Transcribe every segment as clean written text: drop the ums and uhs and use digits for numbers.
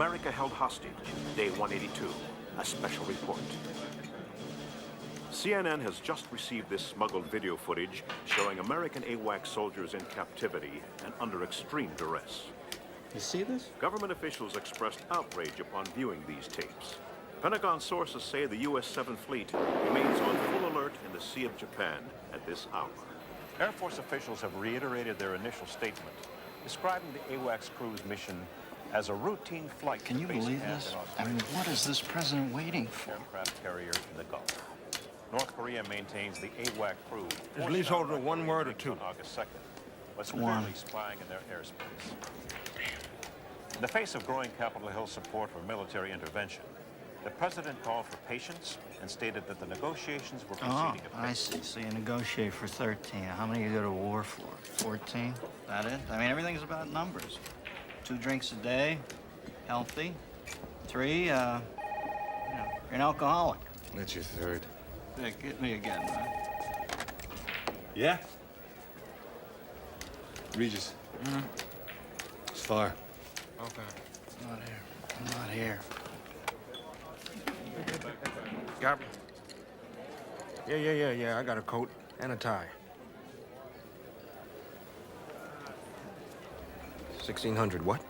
America held hostage, day 182, a special report. CNN has just received this smuggled video footage showing American AWACS soldiers in captivity and under extreme duress. You see this? Government officials expressed outrage upon viewing these tapes. Pentagon sources say the U.S. 7th Fleet remains on full alert in the Sea of Japan at this hour. Air Force officials have reiterated their initial statement, describing the AWACS crew's mission as a routine flight. Can you believe this? I mean, what is this president waiting for? Aircraft carrier in the Gulf. North Korea maintains the AWAC crew. Is leaseholder one word or two? On August 2nd, was clearly spying in their airspace. In the face of growing Capitol Hill support for military intervention, the president called for patience and stated that the negotiations were proceeding apace. I see. So you negotiate for 13. How many you go to war for? 14? That it? I mean, everything's about numbers. 2 drinks a day, healthy. 3, you're an alcoholic. That's your third. Hey, get me again, man. Yeah? Regis. It's far. Okay. I'm not here. I'm not here. Got me. Yeah. I got a coat and a tie. 1600, what?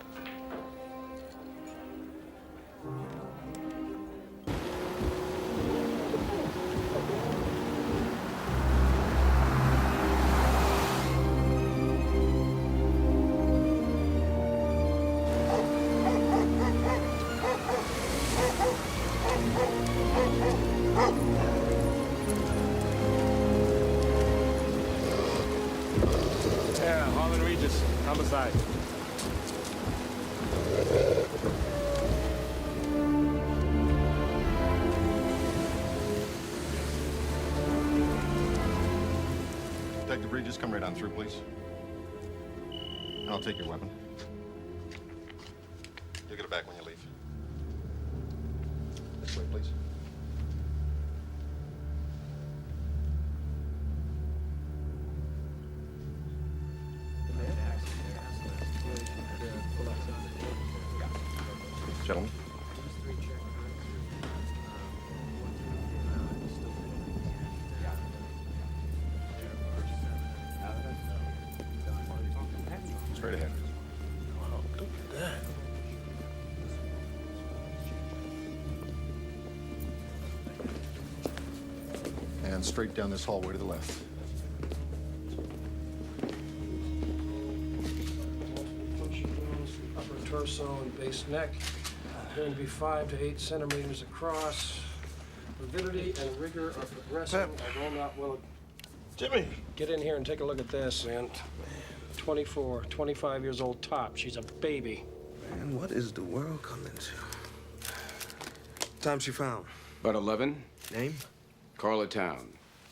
Homicide. Detective Regis, come right on through, please. And I'll take your weapon. You'll get it back when you leave. This way, please. Gentlemen. Straight ahead. Wow, look at that. And straight down this hallway to the left. Upper torso and base neck. Going to be 5 to 8 centimeters across. Avidity and rigor are progressing. I will not will. Jimmy! Get in here and take a look at this, man. 24, 25 years old top. She's a baby. Man, what is the world coming to? Time she found? About 11. Name? Carla Town.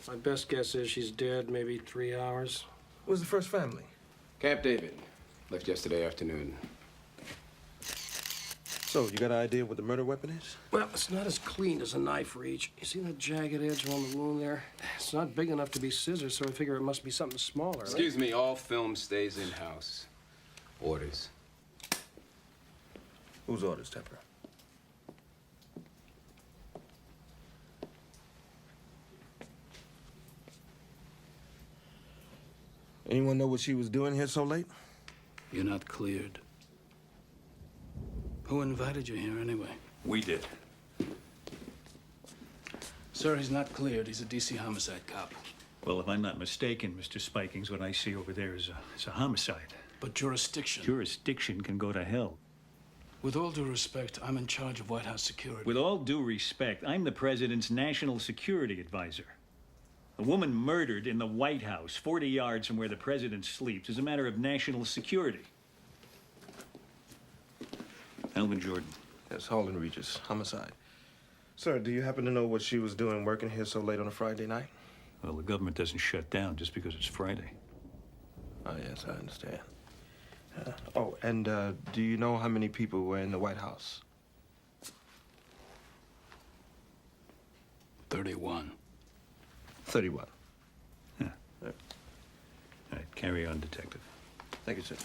My best guess is she's dead, maybe 3 hours. Where's the first family? Camp David. Left yesterday afternoon. So, you got an idea what the murder weapon is? Well, it's not as clean as a knife reach. You see that jagged edge around the wound there? It's not big enough to be scissors, so I figure it must be something smaller. Excuse me, all film stays in-house. Orders. Whose orders, Tepper? Anyone know what she was doing here so late? You're not cleared. Who invited you here anyway? We did. Sir, he's not cleared. He's a DC homicide cop. Well, if I'm not mistaken, Mr. Spikings, what I see over there is a homicide. But jurisdiction. Jurisdiction can go to hell. With all due respect, I'm in charge of White House security. With all due respect, I'm the president's national security advisor. A woman murdered in the White House, 40 yards from where the president sleeps, is a matter of national security. Alvin Jordan. Yes, Holland Regis. Homicide. Sir, do you happen to know what she was doing working here so late on a Friday night? Well, the government doesn't shut down just because it's Friday. Oh, yes, I understand. Do you know how many people were in the White House? 31. 31. Yeah. All right, carry on, detective. Thank you, sir.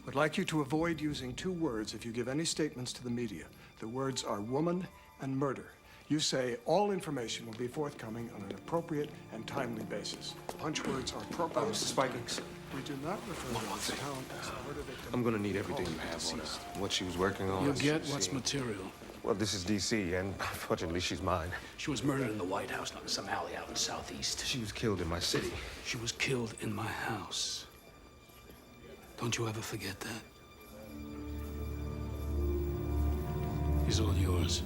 Would like you to avoid using two words if you give any statements to the media. The words are woman and murder. You say all information will be forthcoming on an appropriate and timely basis. Punch words are appropriate. Mr. Spikings. We do not refer to this town as a murder victim. I'm gonna need everything you have on her. What she was working on. You'll get what's material. Well, this is D.C., and fortunately, she's mine. She was murdered in the White House, not in some alley out in the Southeast. She was killed in my city. She was killed in my house. Don't you ever forget that. He's all yours.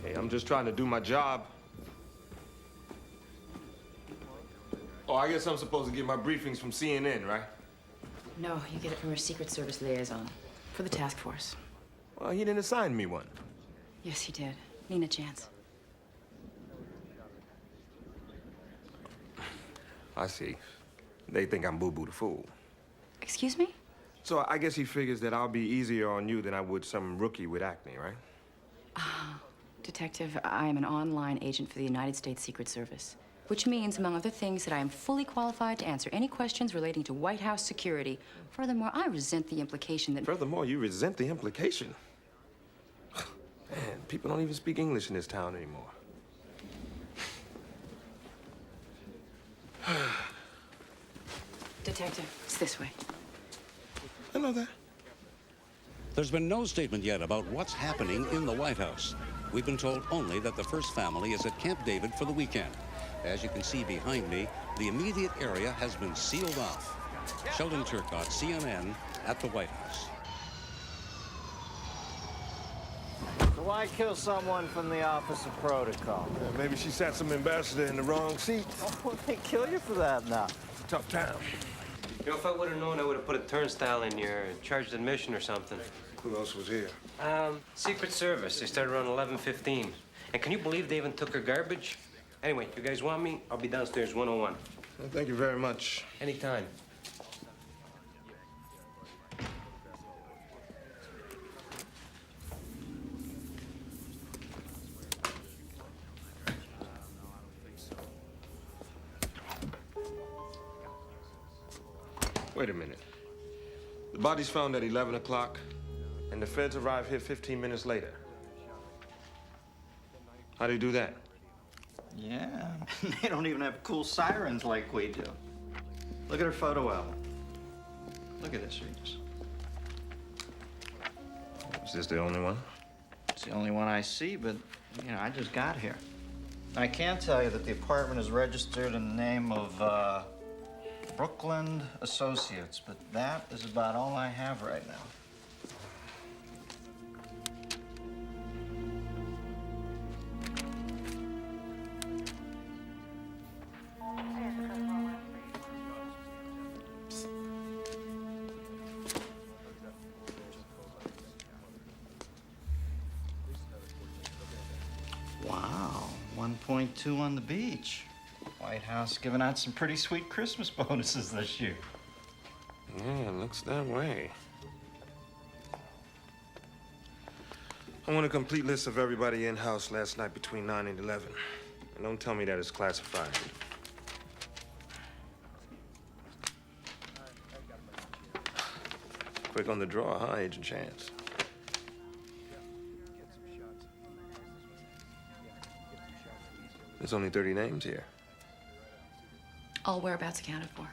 Hey, I'm just trying to do my job. Oh, I guess I'm supposed to get my briefings from CNN, right? No, you get it from our Secret Service liaison for the task force. Well, he didn't assign me one. Yes, he did. Nina Chance. I see. They think I'm Boo Boo the Fool. Excuse me? So I guess he figures that I'll be easier on you than I would some rookie with acne, right? Detective, I am an online agent for the United States Secret Service, which means, among other things, that I am fully qualified to answer any questions relating to White House security. Furthermore, I resent the implication that... Furthermore, you resent the implication. Man, people don't even speak English in this town anymore. Detective, it's this way. I know that. There's been no statement yet about what's happening in the White House. We've been told only that the first family is at Camp David for the weekend. As you can see behind me, the immediate area has been sealed off. Sheldon Turcott, CNN, at the White House. So why kill someone from the Office of Protocol? Maybe she sat some ambassador in the wrong seat. Oh, they kill you for that now. It's a tough town. You know, if I would have known, I would have put a turnstile in here, charged admission or something. Who else was here? Secret Service. They started around 11:15. And can you believe they even took her garbage? Anyway, you guys want me? I'll be downstairs 101. Well, thank you very much. Anytime. Wait a minute. The body's found at 11 o'clock, and the feds arrive here 15 minutes later. How do you do that? Yeah, they don't even have cool sirens like we do. Look at her photo album. Look at this, Regis. Is this the only one? It's the only one I see, but, you know, I just got here. I can tell you that the apartment is registered in the name of, Brooklyn Associates, but that is about all I have right now. Wow, 1.2 on the beach. White House giving out some pretty sweet Christmas bonuses this year. Yeah, it looks that way. I want a complete list of everybody in-house last night between 9 and 11. And don't tell me that it's classified. Quick on the draw, huh, Agent Chance? There's only 30 names here. All whereabouts accounted for.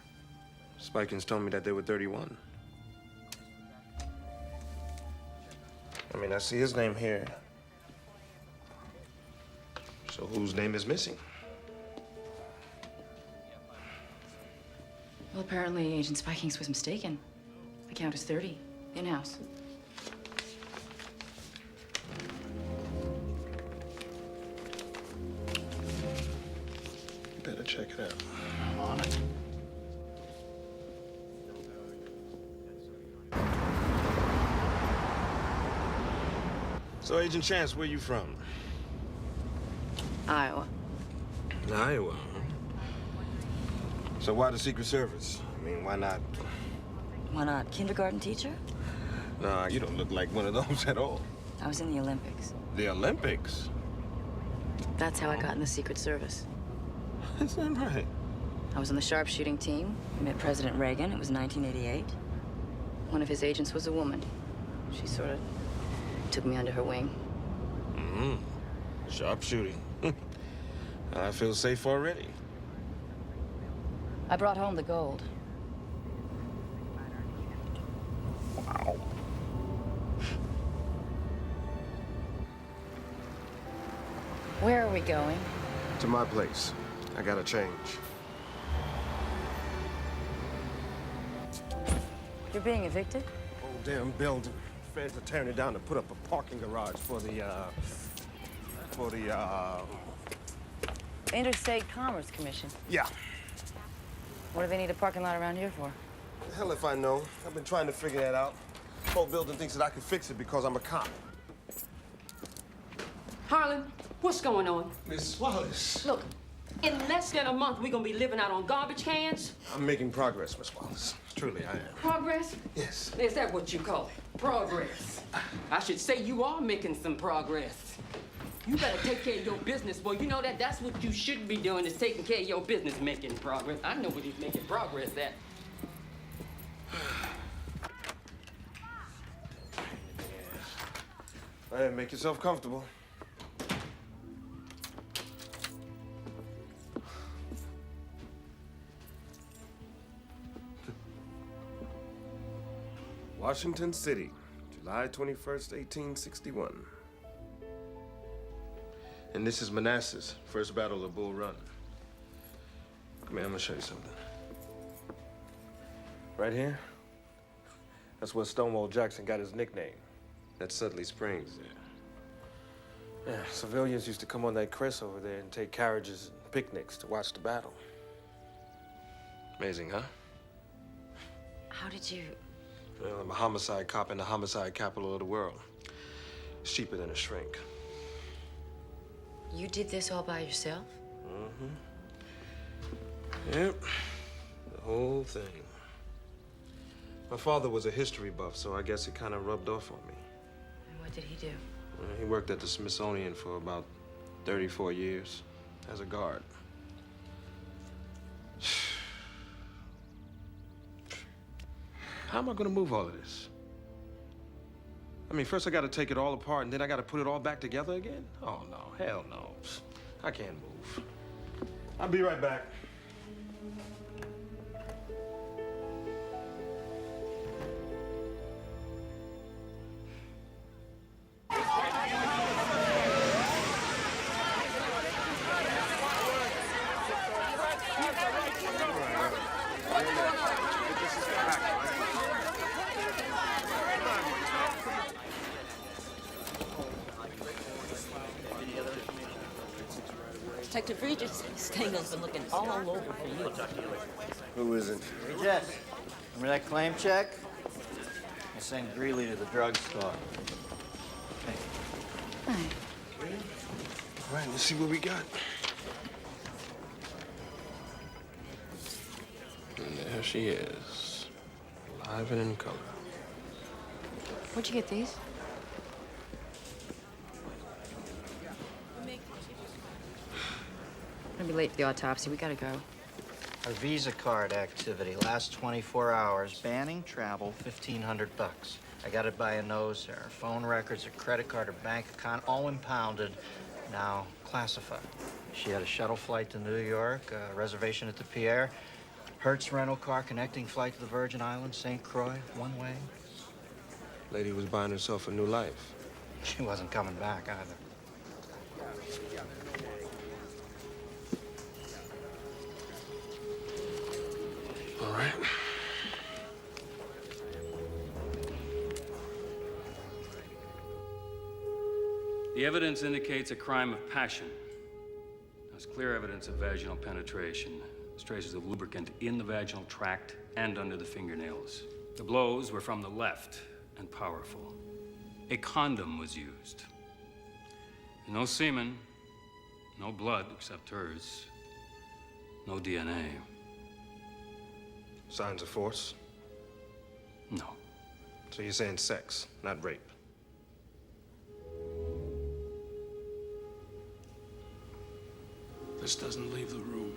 Spikins told me that there were 31. I mean, I see his name here. So whose name is missing? Well, apparently Agent Spikings was mistaken. The count is 30, in-house. You better check it out. I'm on it. So, Agent Chance, where you from? Iowa. Iowa. So why the Secret Service? I mean, why not? Why not? Kindergarten teacher? Nah, you don't look like one of those at all. I was in the Olympics. The Olympics? That's how I got in the Secret Service. Is that right? I was on the sharpshooting team. I met President Reagan. It was 1988. One of his agents was a woman. She sort of took me under her wing. Sharpshooting. I feel safe already. I brought home the gold. Wow. Where are we going? To my place. I gotta change. You're being evicted? Old damn building. Feds are tearing it down to put up a parking garage for the Interstate Commerce Commission. Yeah. What do they need a parking lot around here for? The hell if I know. I've been trying to figure that out. The whole building thinks that I can fix it because I'm a cop. Harlan, what's going on? Miss Wallace. Look, in less than a month, we're gonna be living out on garbage cans. I'm making progress, Miss Wallace. Truly, I am. Progress? Yes. Is that what you call it? Progress. I should say you are making some progress. You better take care of your business, boy. You know that that's what you should be doing, is taking care of your business, making progress. I know what he's making progress at. Hey, make yourself comfortable. Washington City, July 21st, 1861. And this is Manassas, first battle of Bull Run. Come here, I'm gonna show you something. Right here, that's where Stonewall Jackson got his nickname. That's Sudley Springs there. Yeah, civilians used to come on that crest over there and take carriages and picnics to watch the battle. Amazing, huh? How did you... Well, I'm a homicide cop in the homicide capital of the world. It's cheaper than a shrink. You did this all by yourself? Yep, the whole thing. My father was a history buff, so I guess it kind of rubbed off on me. And what did he do? Well, he worked at the Smithsonian for about 34 years as a guard. How am I gonna move all of this? I mean, first I gotta take it all apart, and then I gotta put it all back together again? Oh, no, hell no. I can't move. I'll be right back. Detective Regis, Stengel's been looking all over for you. Who isn't? Hey, Jess, remember that claim check? I sent Greeley to the drugstore. Hi. All right, let's see what we got. And there she is, alive and in color. Where'd you get these? I'm gonna be late for the autopsy. We gotta go. Our Visa card activity, last 24 hours, banning travel, $1,500. I got it by a nose there. Phone records, a credit card, a bank account, all impounded, now classified. She had a shuttle flight to New York, a reservation at the Pierre, Hertz rental car, connecting flight to the Virgin Islands, St. Croix, one way. Lady was buying herself a new life. She wasn't coming back either. All right. The evidence indicates a crime of passion. There's clear evidence of vaginal penetration. There's traces of lubricant in the vaginal tract and under the fingernails. The blows were from the left and powerful. A condom was used. No semen, no blood except hers, no DNA. Signs of force? No. So you're saying sex, not rape? This doesn't leave the room.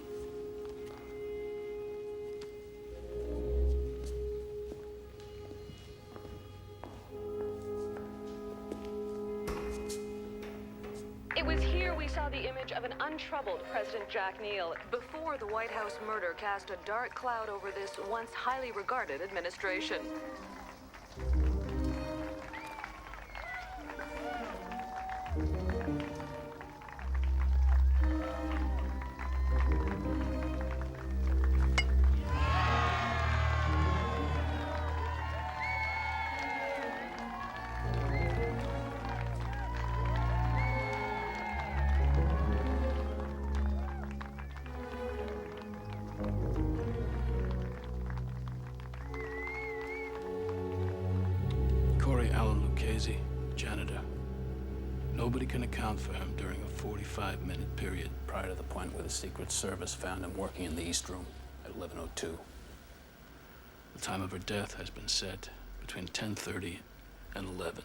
troubled President Jack Neal before the White House murder cast a dark cloud over this once highly regarded administration. Janitor. Nobody can account for him during a 45-minute period prior to the point where the Secret Service found him working in the East Room at 11:02. The time of her death has been set between 10:30 and 11.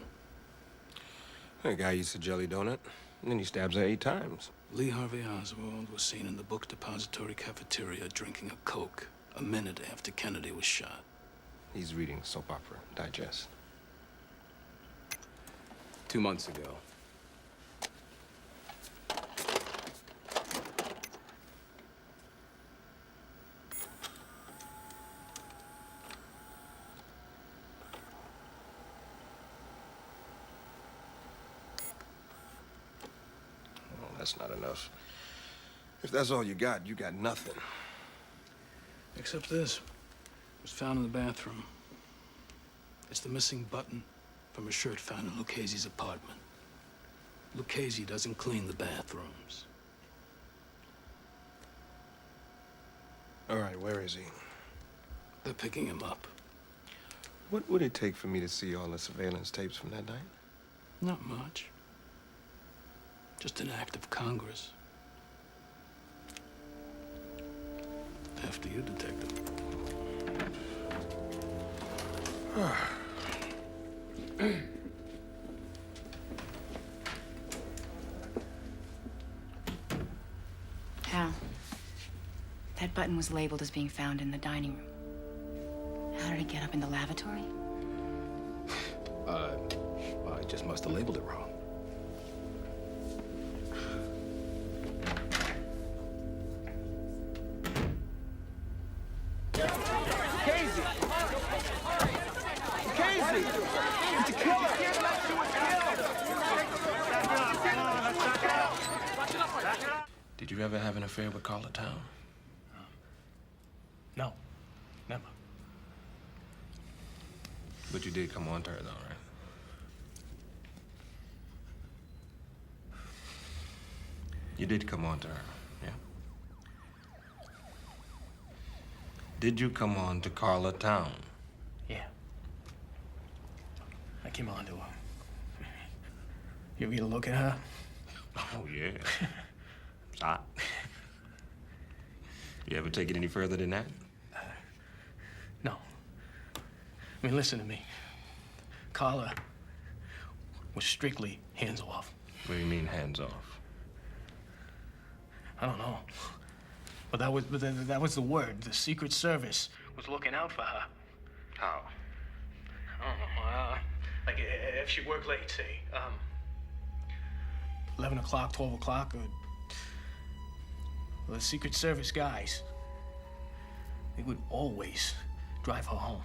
That guy eats a jelly donut, and then he stabs her 8 times. Lee Harvey Oswald was seen in the book depository cafeteria drinking a Coke a minute after Kennedy was shot. He's reading Soap Opera Digest. 2 months ago. Well, that's not enough. If that's all you got nothing. Except this. It was found in the bathroom. It's the missing button from a shirt found in Lucchese's apartment. Lucchese doesn't clean the bathrooms. All right, where is he? They're picking him up. What would it take for me to see all the surveillance tapes from that night? Not much. Just an act of Congress. After you, Detective. Hal, that button was labeled as being found in the dining room. How did it get up in the lavatory? I just must have labeled it wrong. Did you ever have an affair with Carla Town? No, never. But you did come on to her, though, right? You did come on to her, yeah? Did you come on to Carla Town? Yeah. I came on to her. You get a look at her? Oh, yeah. It's hot. You ever take it any further than that? No. I mean, listen to me. Carla was strictly hands off. What do you mean, hands off? I don't know. But that was the word. The Secret Service was looking out for her. How? I don't know. Like, if she worked late, say, 11 o'clock, 12 o'clock, or the Secret Service guys, they would always drive her home.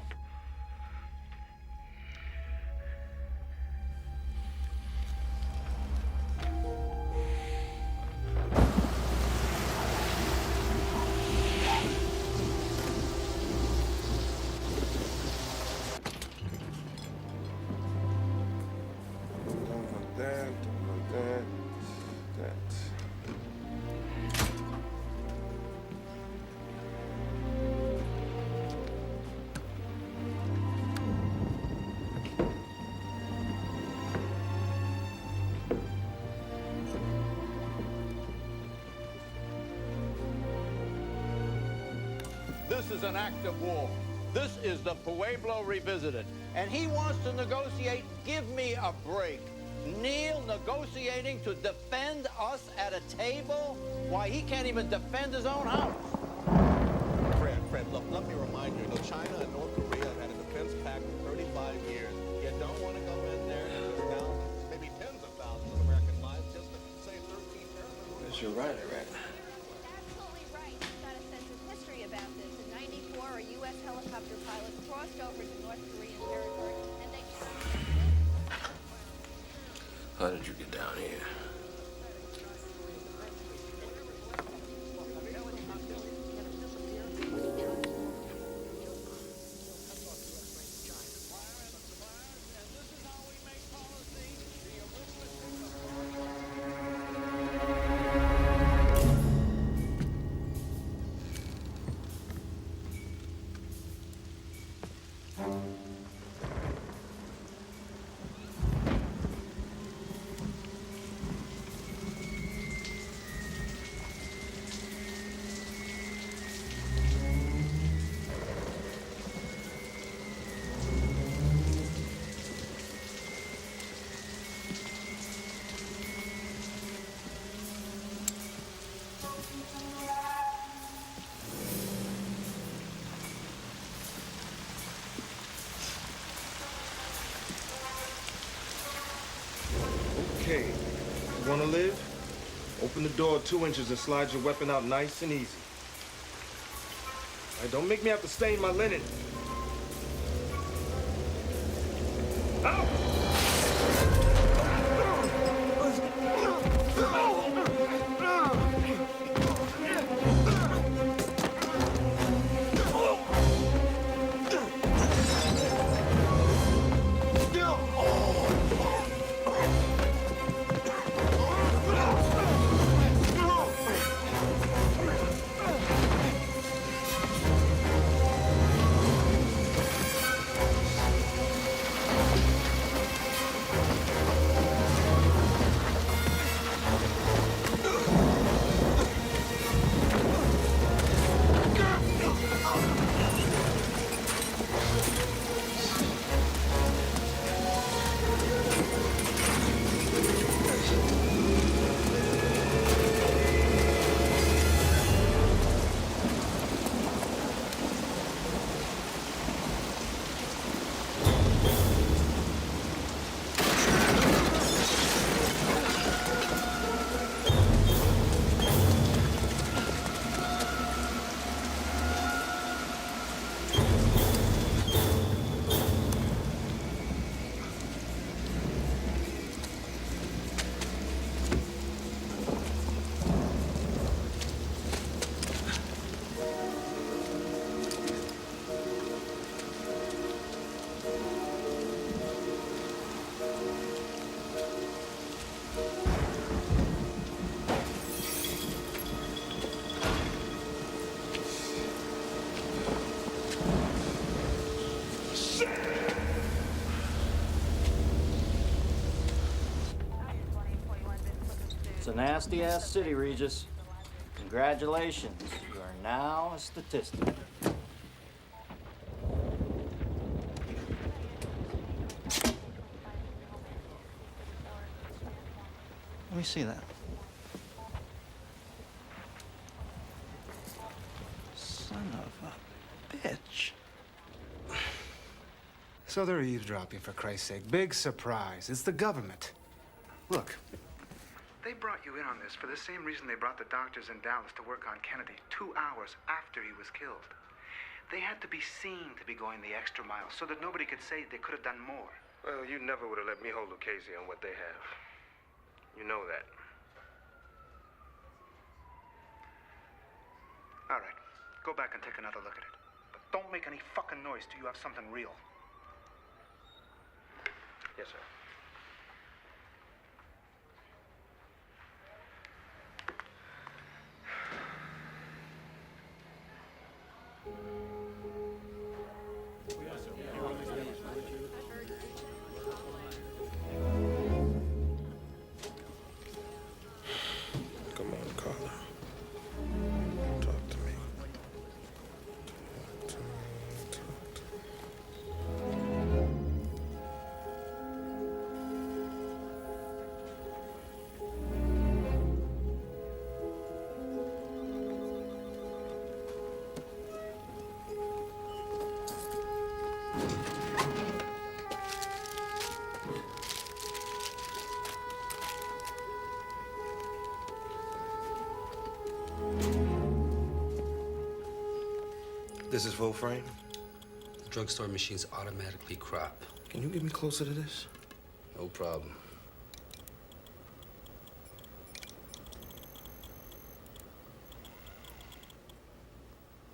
This is an act of war. This is the Pueblo revisited. And he wants to negotiate. Give me a break. Neil negotiating to defend us at a table? Why, he can't even defend his own house. Fred, look, let me remind you, China and North Korea have had a defense pact for 35 years. You don't want to go in there and down maybe tens of thousands of American lives just to save 13 terrorists. It's you're right, I read. Absolutely right. You've got a sense of history about this. In '94, a U.S. helicopter pilot crossed over to North Korean territory, and they... How did you get down here? Okay, you wanna live? Open the door 2 inches and slide your weapon out nice and easy. All right, don't make me have to stain my linen. Out! It's a nasty-ass city, Regis. Congratulations. You are now a statistic. Let me see that. Son of a bitch. So they're eavesdropping, for Christ's sake. Big surprise. It's the government. Look, they brought you in on this for the same reason they brought the doctors in Dallas to work on Kennedy 2 hours after he was killed. They had to be seen to be going the extra mile so that nobody could say they could have done more. Well, you never would have let me hold Lucchese on what they have. You know that. All right, go back and take another look at it. But don't make any fucking noise till you have something real. Yes, sir. Come on, Carla. Talk to me. Talk to me. This is full frame? The drugstore machines automatically crop. Can you get me closer to this? No problem.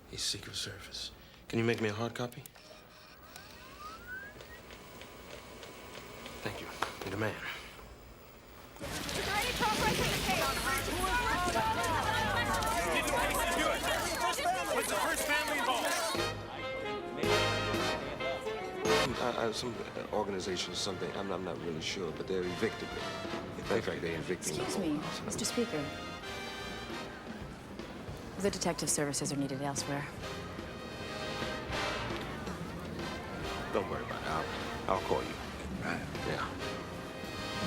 He's Secret Service. Can you make me a hard copy? Thank you. You're the man. Is there any progress in the case? Was the first family involved? Some organization, something. I'm not really sure, but they're evicted me. In fact, they're evicting me. Excuse me, Mr. Speaker. The detective services are needed elsewhere. Don't worry about it. I'll call you. Right. Yeah.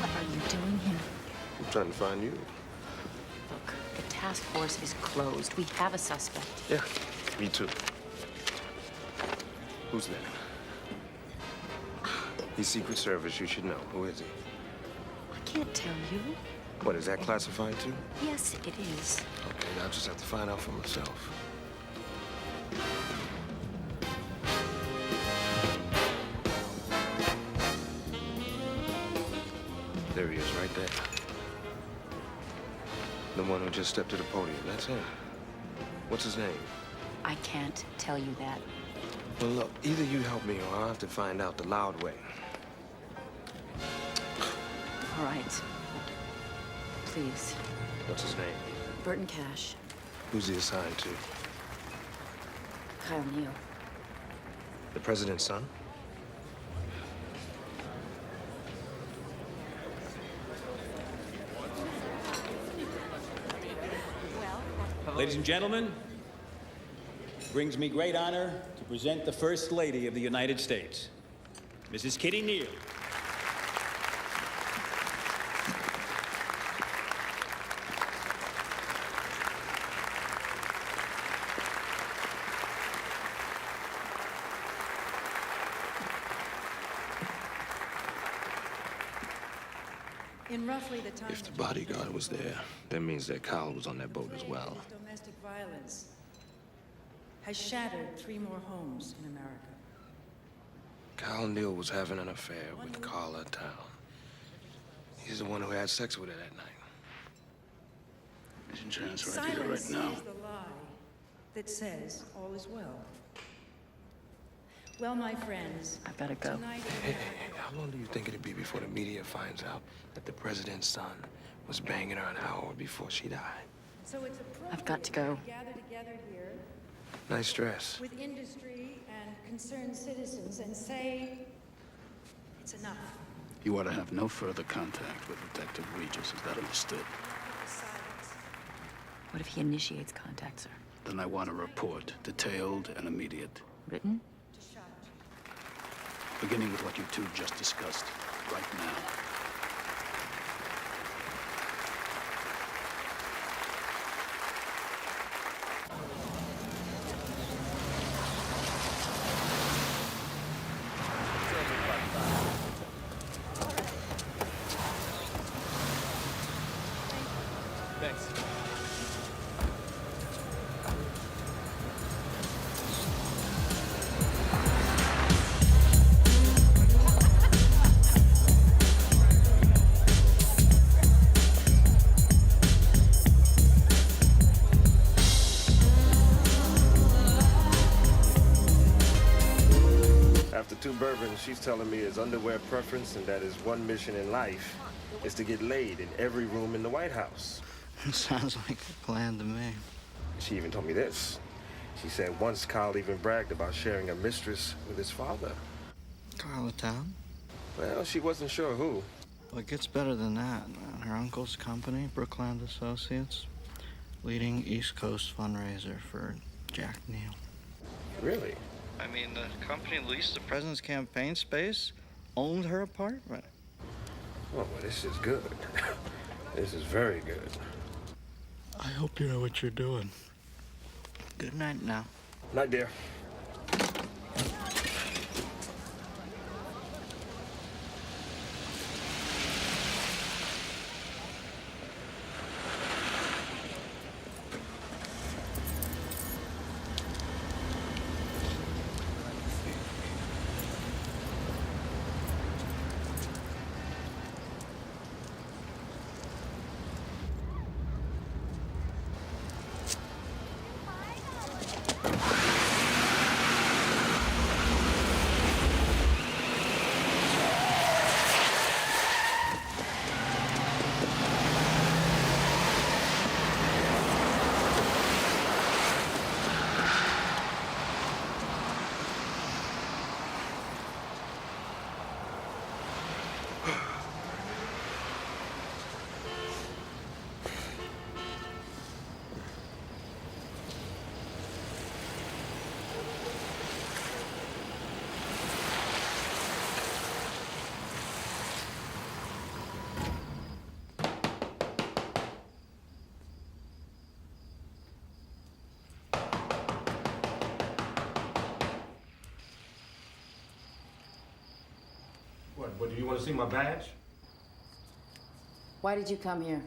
What are you doing here? I'm trying to find you. Look, the task force is closed. We have a suspect. Yeah, me too. Who's that? He's Secret Service. You should know. Who is he? I can't tell you. What, is that classified too? Yes, it is. Okay, I'll just have to find out for myself. There he is, right there. The one who just stepped to the podium. That's him. What's his name? I can't tell you that. Well, look, either you help me or I'll have to find out the loud way. All right. Please. What's his name? Burton Cash. Who's he assigned to? Kyle Neal. The president's son? Ladies and gentlemen, it brings me great honor to present the First Lady of the United States, Mrs. Kitty Neal. In roughly the time If the bodyguard was there, that means that Kyle was on that boat as well. domestic violence has shattered 3 more homes in America. Kyle Neal was having an affair with Carla Town. He's the one who had sex with her that night. There's a chance right Silence here, right now. is the lie that says all is well. Well, my friends, I've got to go. tonight Hey, how long do you think it'd be before the media finds out that the president's son was banging her an hour before she died? so it's appropriate I've got to go. we gather together here Nice dress. with industry and concerned citizens and say it's enough. You are to have no further contact with Detective Regis. Is that understood? What if he initiates contact, sir? Then I want a report, detailed and immediate. Written? Beginning with what you two just discussed, right now. Thanks. After 2 bourbons, she's telling me his underwear preference and that his one mission in life is to get laid in every room in the White House. Sounds like a plan to me. She even told me this. She said once Kyle even bragged about sharing a mistress with his father. Carla Town? Well, she wasn't sure who. Well, it gets better than that. Her uncle's company, Brookland Associates, leading East Coast fundraiser for Jack Neal. Really? I mean, the company leased the president's campaign space, owned her apartment. Oh, well, this is good. This is very good. I hope you know what you're doing. Good night now. Night, dear. What, do you want to see my badge? Why did you come here?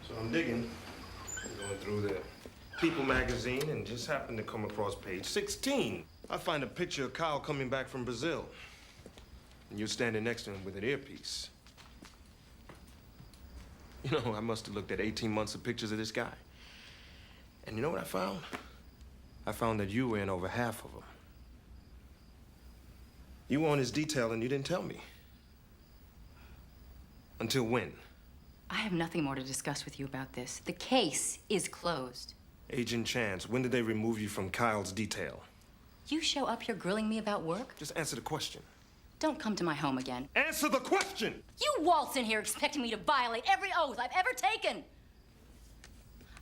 So I'm digging, going through the People magazine, and just happened to come across page 16. I find a picture of Kyle coming back from Brazil. And you're standing next to him with an earpiece. You know, I must have looked at 18 months of pictures of this guy. And you know what I found? I found that you were in over half of them. You were on his detail and you didn't tell me. Until when? I have nothing more to discuss with you about this. The case is closed. Agent Chance, when did they remove you from Kyle's detail? You show up here grilling me about work? Just answer the question. Don't come to my home again. Answer the question! You waltz in here expecting me to violate every oath I've ever taken.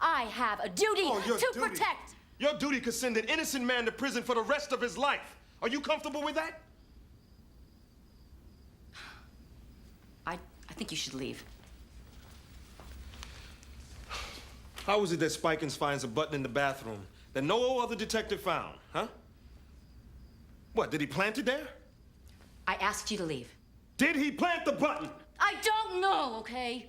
I have a duty to protect. Your duty could send an innocent man to prison for the rest of his life. Are you comfortable with that? I think you should leave. How is it that Spikins finds a button in the bathroom that no other detective found, huh? What, did he plant it there? I asked you to leave. Did he plant the button? I don't know, okay?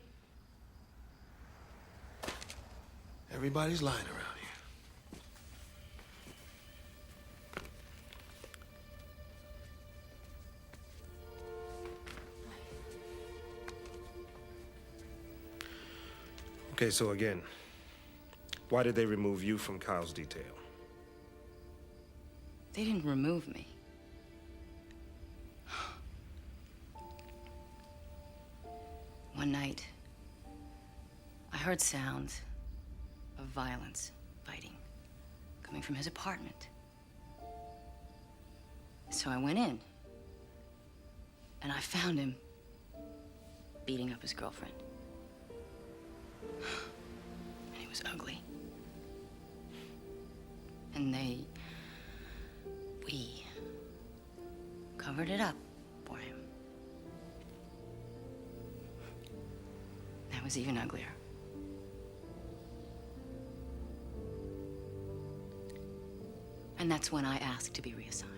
Everybody's lying around here. Okay, so again, why did they remove you from Kyle's detail? They didn't remove me. One night, I heard sounds of violence, fighting, coming from his apartment. So I went in, and I found him beating up his girlfriend. And he was ugly. And we covered it up for him. That was even uglier. And that's when I asked to be reassigned.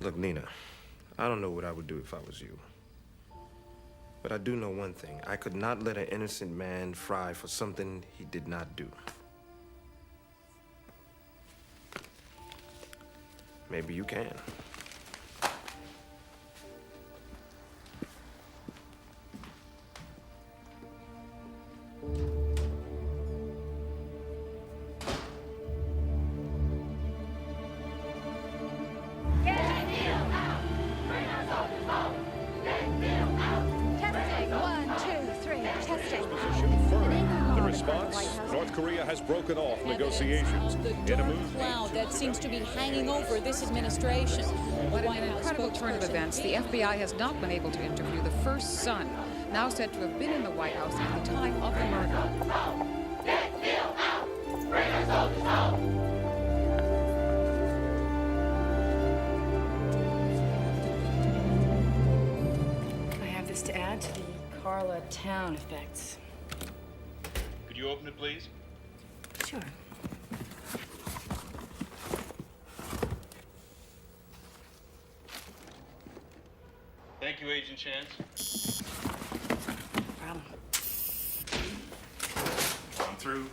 Look, Nina, I don't know what I would do if I was you. But I do know one thing. I could not let an innocent man fry for something he did not do. Maybe you can. Testing. 1, 2, 3. Testing. The response? North Korea has broken off negotiations. In a move, cloud that seems to be hanging over this administration. What an incredible turn of events. The FBI has not been able to interview the first son, now said to have been in the White House at the time of the murder. I have this to add to the Carla Town effects. could you open it, please? Sure. Thank you, Agent Chance. No problem. I'm through.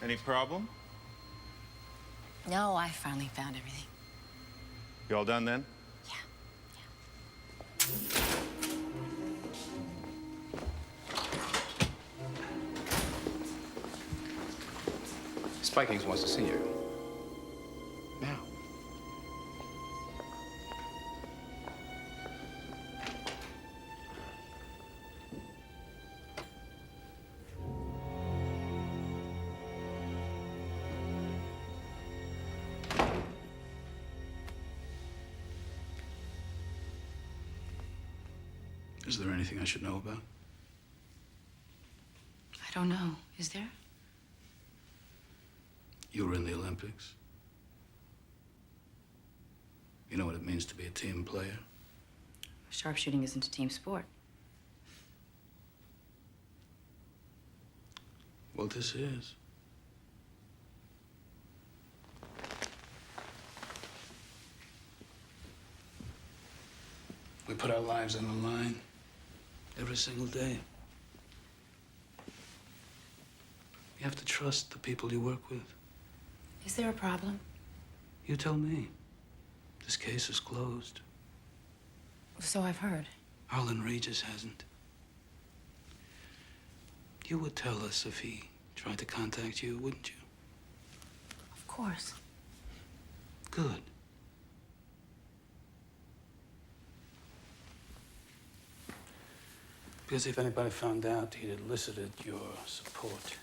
Any problem? No, I finally found everything. You all done then? Spikings wants to see you. Now. Is there anything I should know about? I don't know. Is there? You were in the Olympics. You know what it means to be a team player? Sharpshooting isn't a team sport. Well, this is. We put our lives on the line every single day. You have to trust the people you work with. Is there a problem? You tell me. This case is closed. So I've heard. Harlan Regis hasn't. You would tell us if he tried to contact you, wouldn't you? Of course. Good. Because if anybody found out he'd elicited your support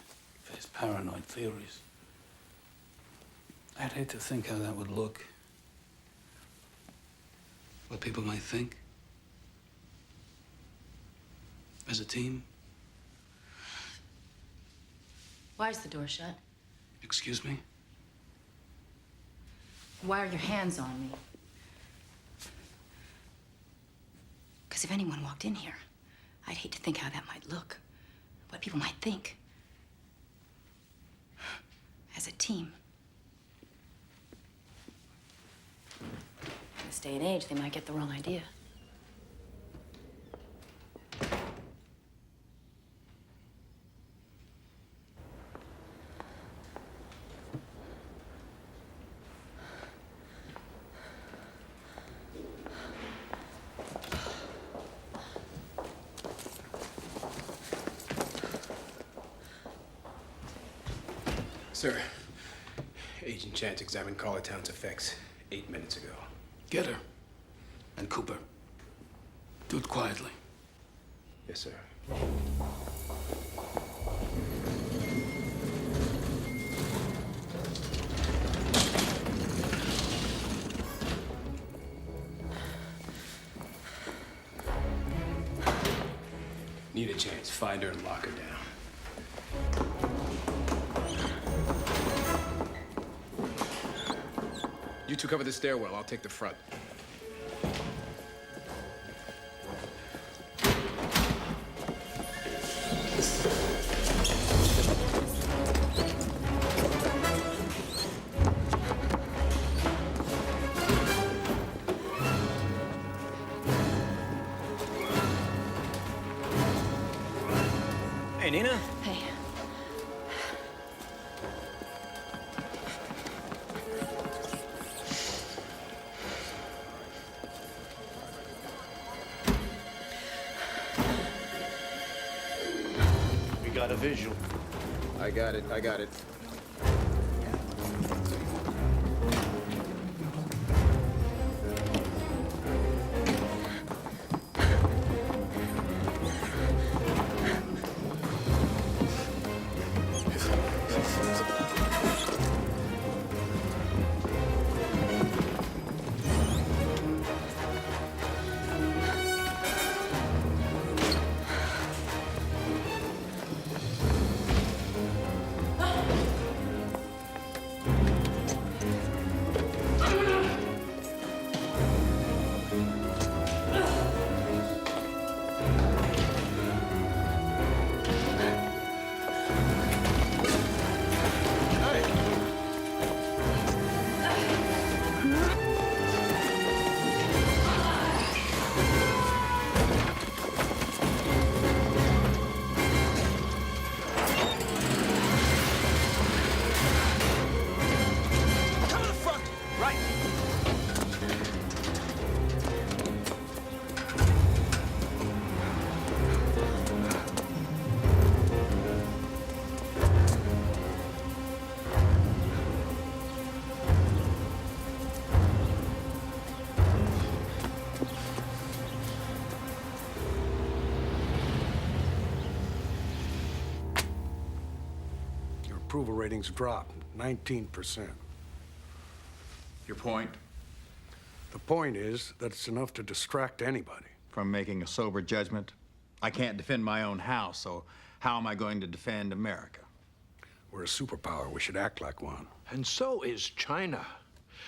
for his paranoid theories, I'd hate to think how that would look. What people might think. As a team. Why is the door shut? Excuse me? Why are your hands on me? Because if anyone walked in here, I'd hate to think how that might look. What people might think. As a team. In this day and age, they might get the wrong idea. Sir, Agent Chance examined Carlitown's effects 8 minutes ago. Get her. And Cooper. Do it quietly. Yes, sir. Need a chance. Find her and lock her down. You two cover the stairwell. I'll take the front. Hey, Nina. Hey. We got a visual. I got it. I got it. approval ratings dropped 19%. Your point? The point is that it's enough to distract anybody. From making a sober judgment? I can't defend my own house, so how am I going to defend America? We're a superpower. We should act like one. And so is China,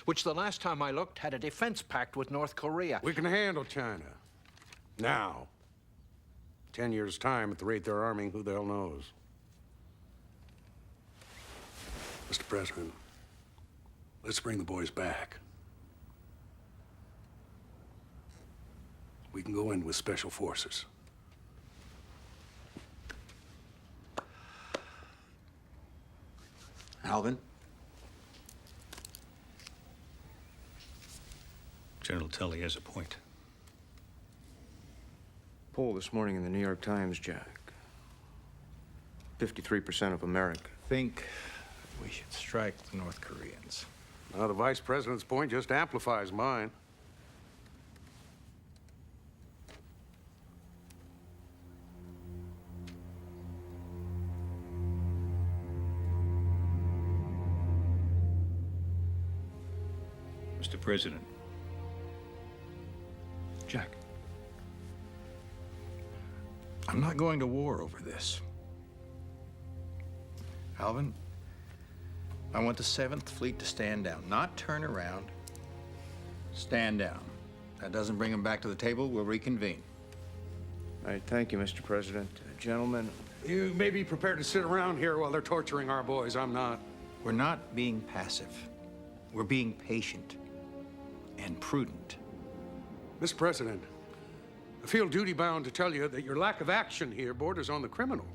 which the last time I looked had a defense pact with North Korea. We can handle China. Now. 10 years' time, at the rate they're arming, who the hell knows? Mr. President, let's bring the boys back. We can go in with special forces. Alvin? General Tully has a point. Poll this morning in the New York Times, Jack. 53% of America Think we should strike the North Koreans. Now, the Vice President's point just amplifies mine. Mr. President. Jack. I'm not going to war over this. Alvin, I want the 7th Fleet to stand down, not turn around. Stand down. That doesn't bring them back to the table, we'll reconvene. All right, thank you, Mr. President. Gentlemen. You may be prepared to sit around here while they're torturing our boys. I'm not. We're not being passive. We're being patient and prudent. Mr. President, I feel duty-bound to tell you that your lack of action here borders on the criminal.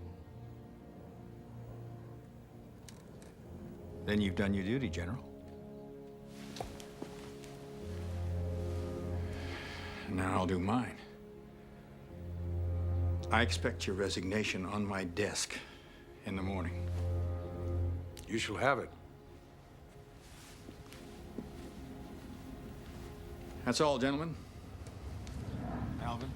Then you've done your duty, General. And now I'll do mine. I expect your resignation on my desk in the morning. You shall have it. That's all, gentlemen. Alvin?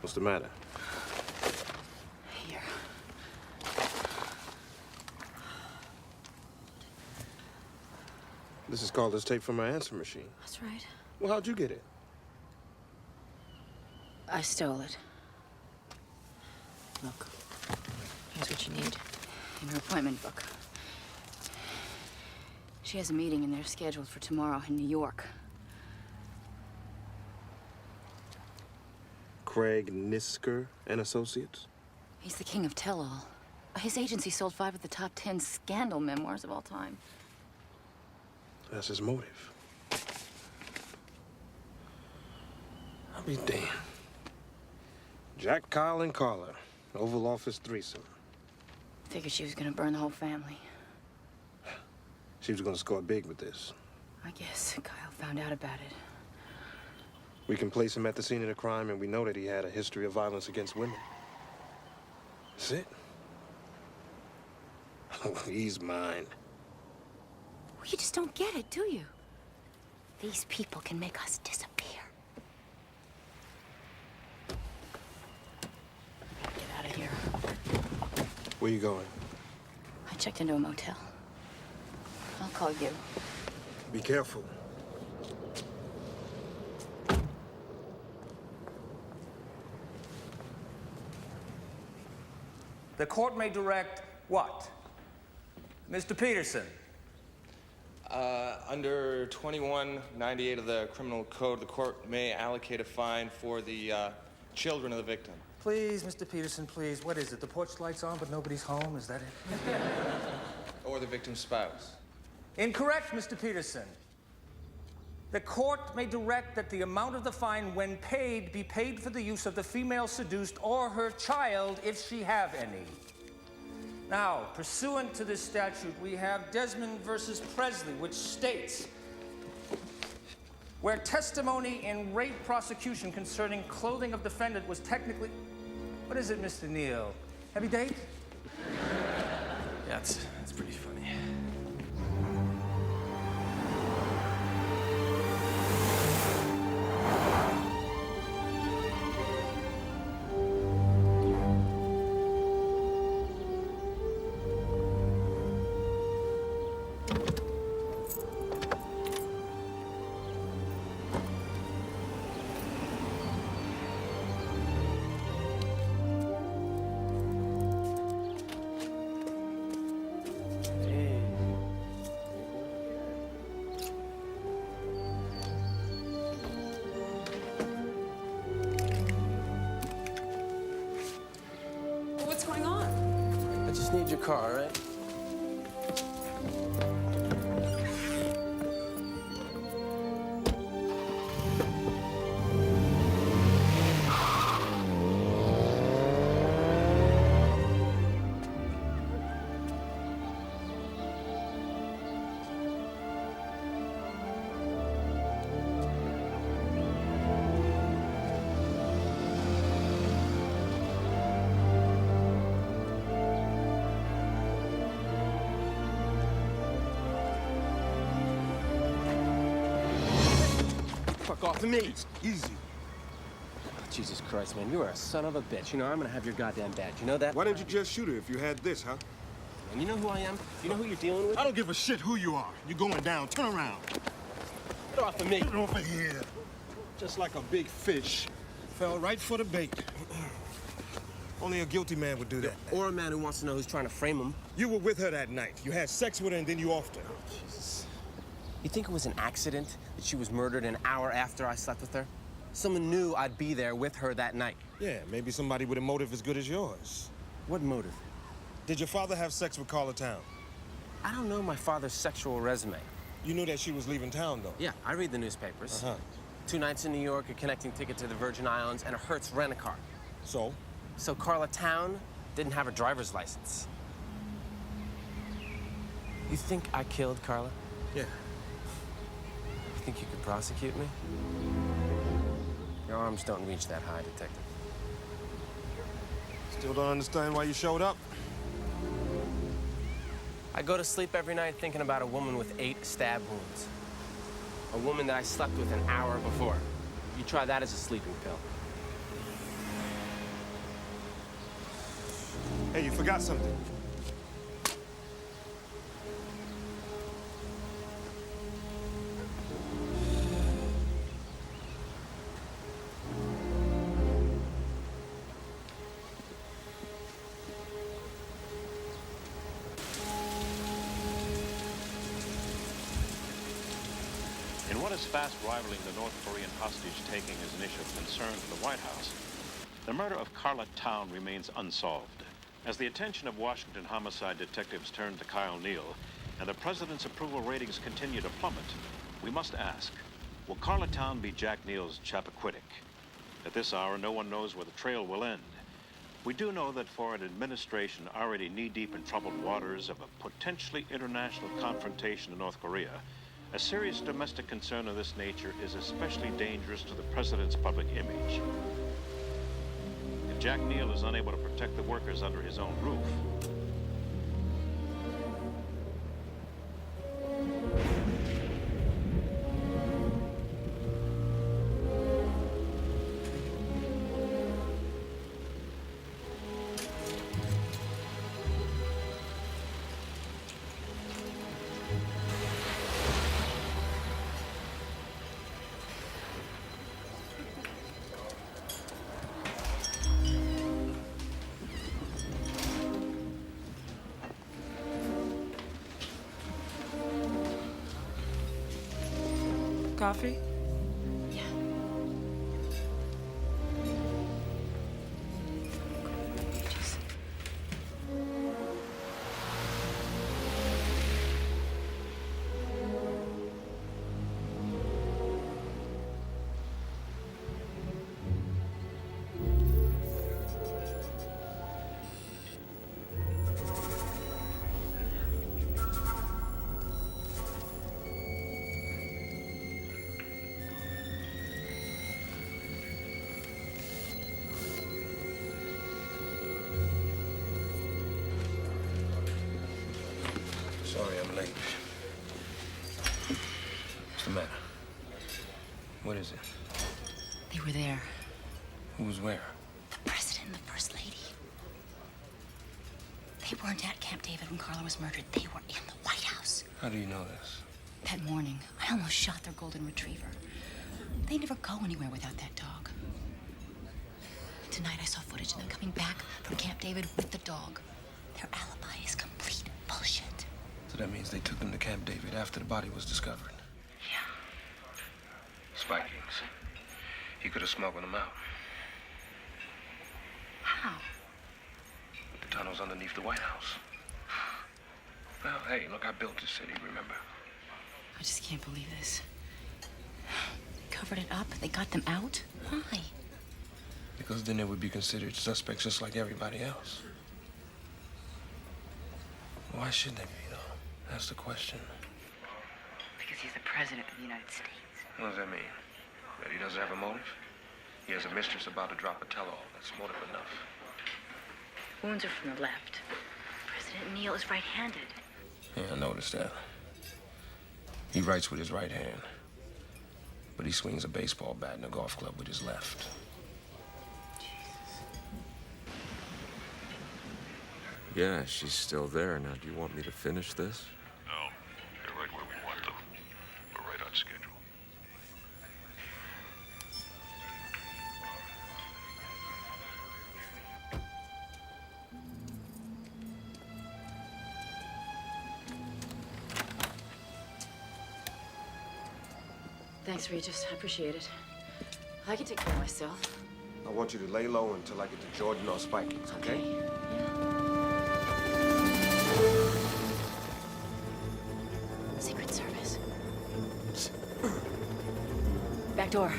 What's the matter? Here. This is called this tape from my answer machine. That's right. Well, how'd you get it? I stole it. Look, here's what you need. In her appointment book. She has a meeting in there scheduled for tomorrow in New York. Craig Nisker and Associates? He's the king of tell-all. His agency sold 5 of the top 10 scandal memoirs of all time. That's his motive. I'll be damned. Jack, Kyle, and Carla. Oval Office threesome. Figured she was gonna burn the whole family. She was gonna score big with this. I guess Kyle found out about it. We can place him at the scene of the crime, and we know that he had a history of violence against women. That's it. Oh, he's mine. Well, you just don't get it, do you? These people can make us disappear. Get out of here. Where you going? I checked into a motel. I'll call you. Be careful. The court may direct what? Mr. Peterson. Under 2198 of the Criminal Code, the court may allocate a fine for the children of the victim. Please, Mr. Peterson, please. What is it? The porch light's on, but nobody's home? Is that it? Or the victim's spouse. Incorrect, Mr. Peterson. The court may direct that the amount of the fine, when paid, be paid for the use of the female seduced or her child, if she have any. Now, pursuant to this statute, we have Desmond versus Presley, which states, where testimony in rape prosecution concerning clothing of defendant was technically... What is it, Mr. Neal? Heavy date? Yeah, that's pretty funny. What's going on? I just need your car, all right? Fuck off of me. Easy. Oh, Jesus Christ, man, you are a son of a bitch. You know, I'm gonna have your goddamn badge. You know that? Why didn't you just shoot her if you had this, huh? And you know who I am? You know who you're dealing with? I don't give a shit who you are. You're going down. Turn around. Get off of me. Get off of here. Just like a big fish. Fell right for the bait. Only a guilty man would do that. Or a man who wants to know who's trying to frame him. You were with her that night. You had sex with her and then you offed her. Oh, Jesus. You think it was an accident that she was murdered an hour after I slept with her? Someone knew I'd be there with her that night. Yeah, maybe somebody with a motive as good as yours. What motive? Did your father have sex with Carla Town? I don't know my father's sexual resume. You knew that she was leaving town, though? Yeah, I read the newspapers. Uh-huh. 2 nights in New York, a connecting ticket to the Virgin Islands, and a Hertz rent-a-car. So? So Carla Town didn't have a driver's license. You think I killed Carla? Yeah. You think you could prosecute me? Your arms don't reach that high, Detective. Still don't understand why you showed up? I go to sleep every night thinking about a woman with 8 stab wounds. A woman that I slept with an hour before. You try that as a sleeping pill. Hey, you forgot something. In what is fast rivaling the North Korean hostage-taking as an issue of concern to the White House, the murder of Carla Town remains unsolved. As the attention of Washington homicide detectives turn to Kyle Neal and the president's approval ratings continue to plummet, we must ask, will Carla Town be Jack Neal's Chappaquiddick? At this hour, no one knows where the trail will end. We do know that for an administration already knee-deep in troubled waters of a potentially international confrontation in North Korea, a serious domestic concern of this nature is especially dangerous to the president's public image. If Jack Neal is unable to protect the workers under his own roof, Coffee? Sorry I'm late. What's the matter? What is it? They were there. Who was where? The president and the first lady. They weren't at Camp David when Carla was murdered. They were in the White House. How do you know this? That morning, I almost shot their golden retriever. They never go anywhere without that dog. Tonight I saw footage of them coming back from Camp David with the dog. Their alibi is complete bullshit. So that means they took them to Camp David after the body was discovered? Yeah. Spikings. He could have smuggled them out. How? The tunnels underneath the White House. Well, hey, look, I built this city, remember? I just can't believe this. Covered it up? They got them out? Why? Because then they would be considered suspects just like everybody else. Why should they be, though? That's the question. Because he's the president of the United States. What does that mean? That he doesn't have a motive? He has a mistress about to drop a tell-all. That's motive enough. The wounds are from the left. President Neal is right-handed. Yeah, I noticed that. He writes with his right hand. But he swings a baseball bat in a golf club with his left. Yeah, she's still there. Now, do you want me to finish this? No, they're right where we want them. We're right on schedule. Thanks, Regis. I appreciate it. I can take care of myself. I want you to lay low until I get to Jordan or Spikings, okay? Secret Service. Back door.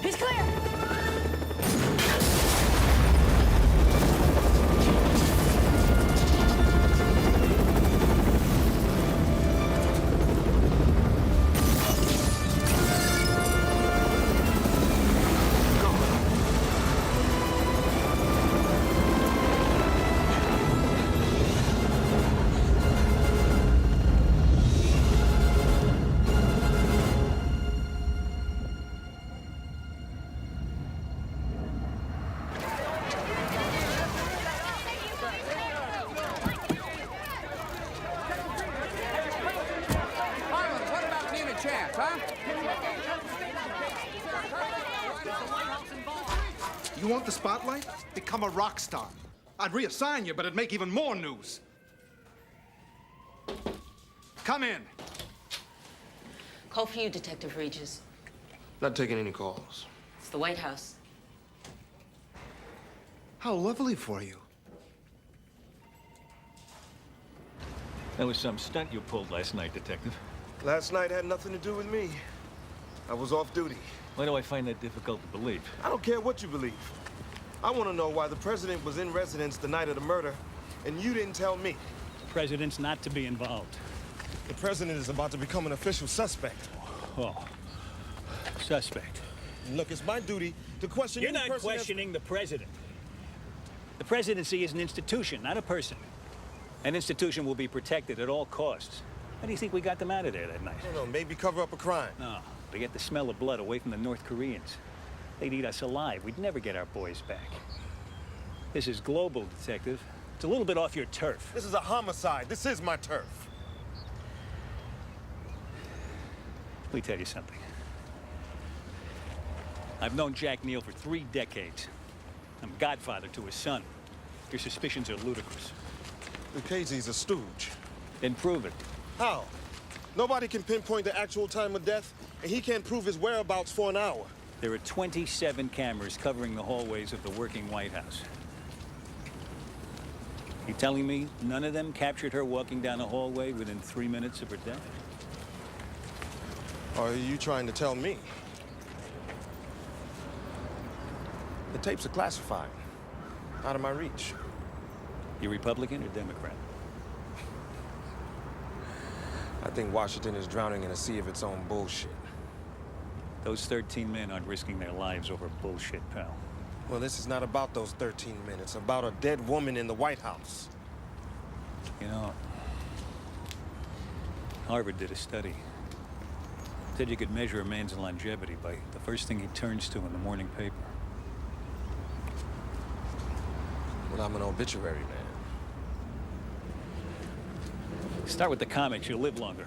He's clear! You want the spotlight? Become a rock star. I'd reassign you, but it'd make even more news. Come in. Call for you, Detective Regis. Not taking any calls. It's the White House. How lovely for you. That was some stunt you pulled last night, Detective. Last night had nothing to do with me. I was off duty. Why do I find that difficult to believe? I don't care what you believe. I want to know why the president was in residence the night of the murder, and you didn't tell me. The president's not to be involved. The president is about to become an official suspect. Oh, suspect. Look, it's my duty to question You're any not person questioning the president. The presidency is an institution, not a person. An institution will be protected at all costs. How do you think we got them out of there that night? I don't know, maybe cover up a crime. No, to get the smell of blood away from the North Koreans. They'd eat us alive. We'd never get our boys back. This is global, Detective. It's a little bit off your turf. This is a homicide. This is my turf. Let me tell you something. I've known Jack Neal for 3 decades. I'm godfather to his son. Your suspicions are ludicrous. Lucchese's a stooge. Then prove it. How? Nobody can pinpoint the actual time of death, and he can't prove his whereabouts for an hour. There are 27 cameras covering the hallways of the working White House. You telling me none of them captured her walking down a hallway within 3 minutes of her death? Or are you trying to tell me? The tapes are classified. Out of my reach. You Republican or Democrat? I think Washington is drowning in a sea of its own bullshit. Those 13 men aren't risking their lives over bullshit, pal. Well, this is not about those 13 men. It's about a dead woman in the White House. You know, Harvard did a study. Said you could measure a man's longevity by the first thing he turns to in the morning paper. Well, I'm an obituary man. Start with the comics, you'll live longer.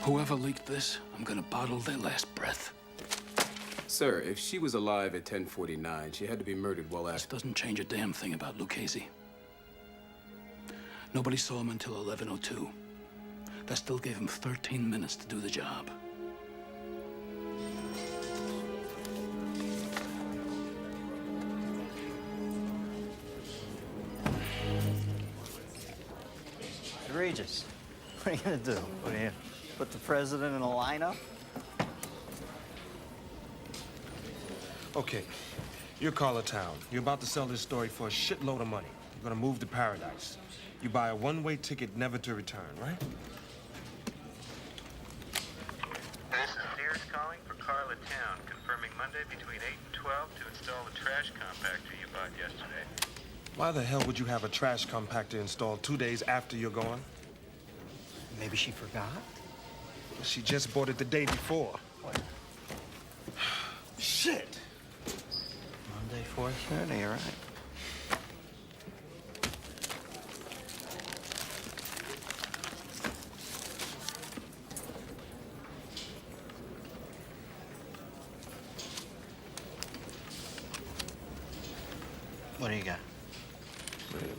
Whoever leaked this, I'm gonna bottle their last breath. Sir, if she was alive at 10:49, she had to be murdered well This after. doesn't change a damn thing about Lucchese. Nobody saw him until 11:02. That still gave him 13 minutes to do the job. Regis, what are you gonna do? What are you, put the president in a lineup? Okay, you're Carla Town. You're about to sell this story for a shitload of money. You're gonna move to paradise. You buy a one-way ticket never to return, right? This is Sears calling for Carla Town, confirming Monday between 8 and 12 to install the trash compactor you bought yesterday. Why the hell would you have a trash compactor installed 2 days after you're gone? Maybe she forgot? She just bought it the day before. What? Shit! Monday, 4:30, you're right. What do you got? Wait a minute.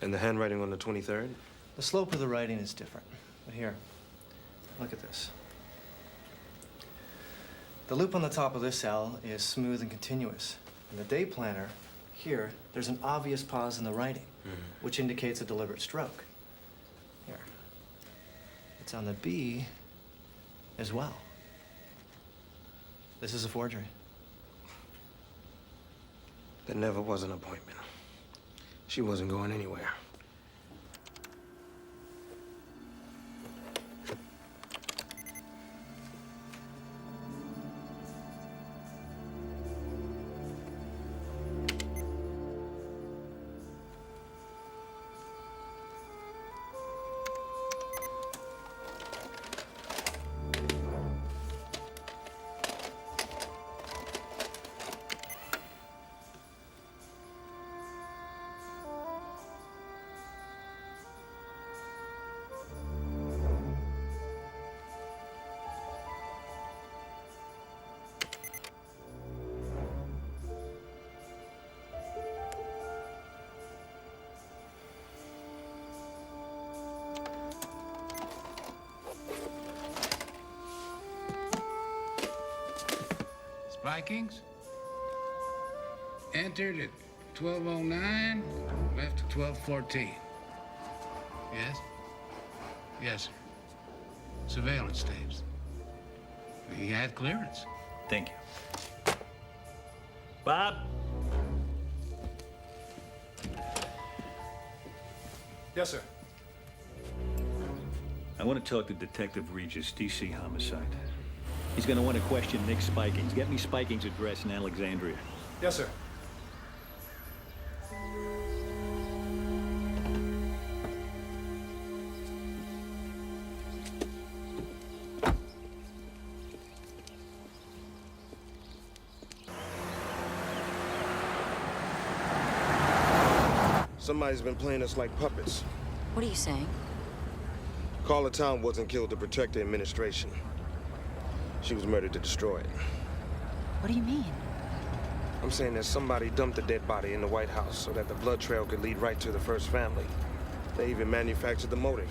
And the handwriting on the 23rd? The slope of the writing is different. But here, look at this. The loop on the top of this cell is smooth and continuous. In the day planner, here, there's an obvious pause in the writing, which indicates a deliberate stroke. Here. It's on the B as well. This is a forgery. There never was an appointment. She wasn't going anywhere. Vikings? Entered at 12:09, left at 12:14. Yes? Yes, sir. Surveillance tapes. He had clearance. Thank you. Bob? Yes, sir. I want to talk to Detective Regis, DC Homicide. He's going to want to question Nick Spikings. Get me Spikings' address in Alexandria. Yes, sir. Somebody's been playing us like puppets. What are you saying? Carla Town wasn't killed to protect the administration. She was murdered to destroy it. What do you mean? I'm saying that somebody dumped a dead body in the White House so that the blood trail could lead right to the first family. They even manufactured the motive.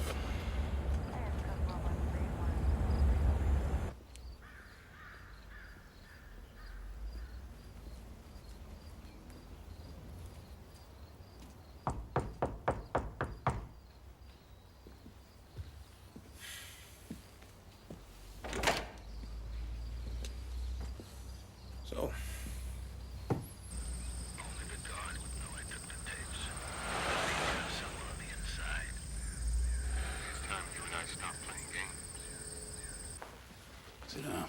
So, Sit down.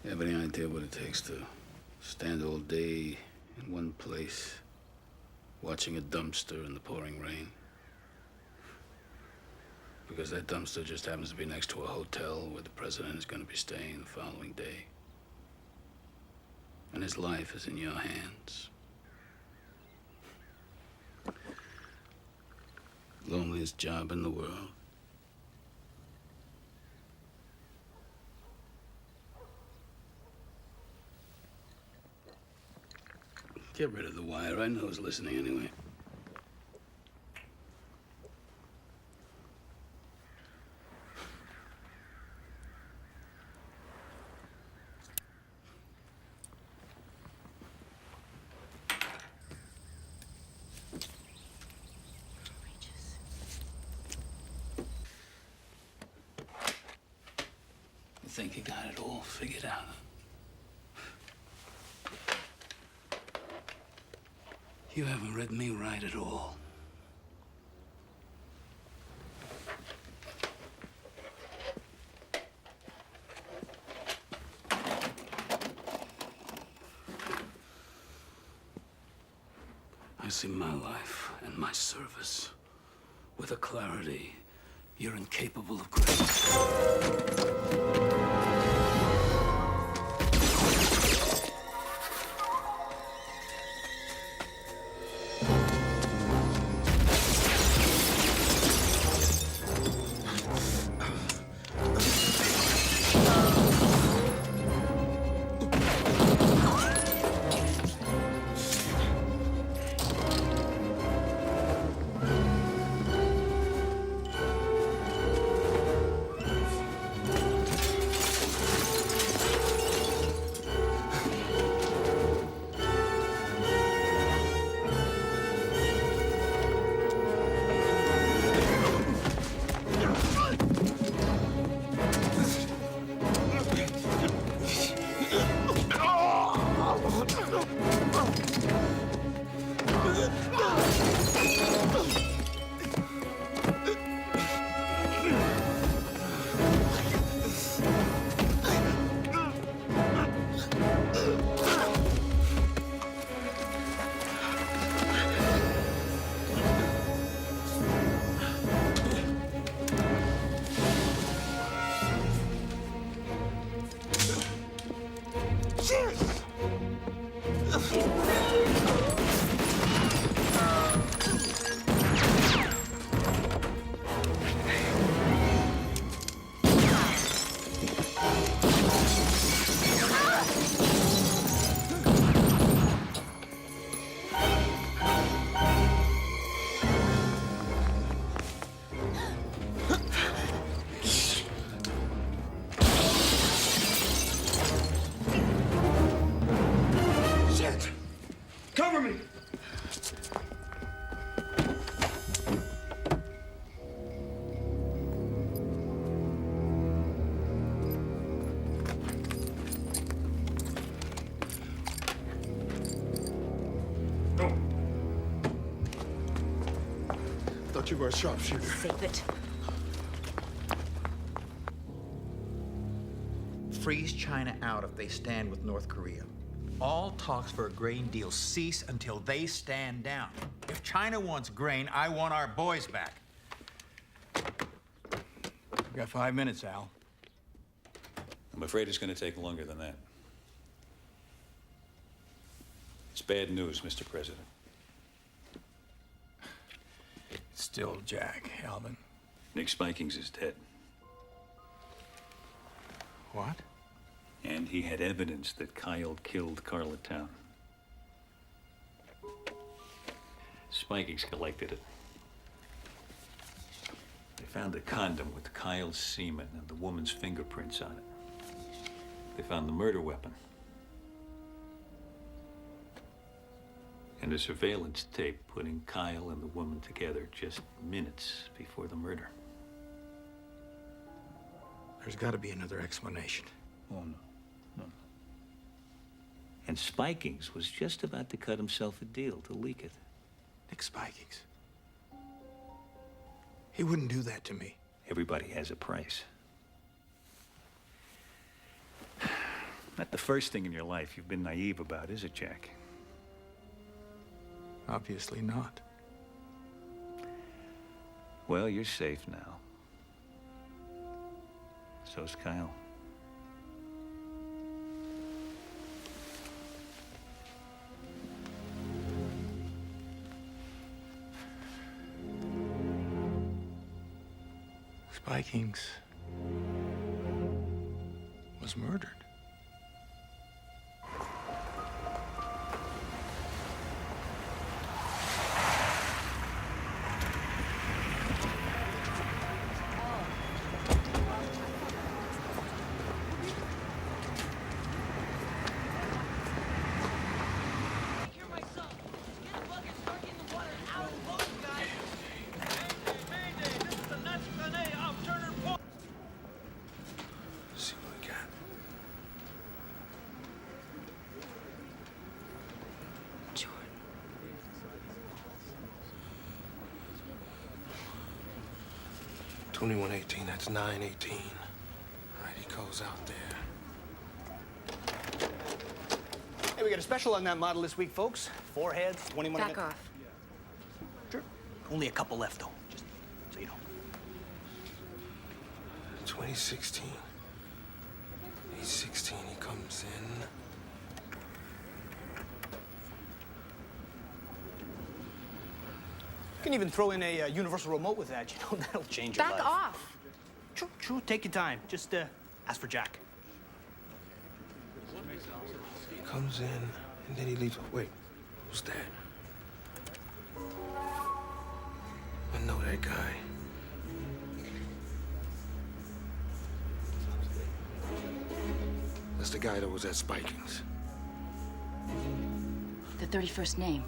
You have any idea what it takes to stand all day in one place, watching a dumpster in the pouring rain? Because that dumpster just happens to be next to a hotel where the president is going to be staying the following day. And his life is in your hands. Loneliest job in the world. Get rid of the wire. I know who's listening anyway. You think you got it all figured out? You haven't read me right at all. I see my life and my service with a clarity you're incapable of grasping. for a sharpshooter. Save it. Freeze China out if they stand with North Korea. All talks for a grain deal cease until they stand down. If China wants grain, I want our boys back. We got 5 minutes, Al. I'm afraid it's going to take longer than that. It's bad news, Mr. President. It's still Jack, Alvin. Nick Spikings is dead. What? And he had evidence that Kyle killed Carla Town. Spikings collected it. They found a condom with Kyle's semen and the woman's fingerprints on it. They found the murder weapon. And a surveillance tape putting Kyle and the woman together just minutes before the murder. There's got to be another explanation. Oh, no. No. And Spikings was just about to cut himself a deal to leak it. Nick Spikings. He wouldn't do that to me. Everybody has a price. Not the first thing in your life you've been naive about, is it, Jack? Obviously not. Well, you're safe now. So's Kyle. Spikings was murdered. See what we got. Jordan. $21.18, that's $9.18. All right, he goes out there. Hey, we got a special on that model this week, folks. 4 heads, 21. Back off. Sure. Only a couple left, though, just so you know. 2016. He's 16, he comes in. You can even throw in a universal remote with that, you know, that'll change your life. Back off. True, true, take your time. Just ask for Jack. He comes in, and then he leaves. Wait, who's that? I know that guy. That's the guy that was at Spikings. The 31st name.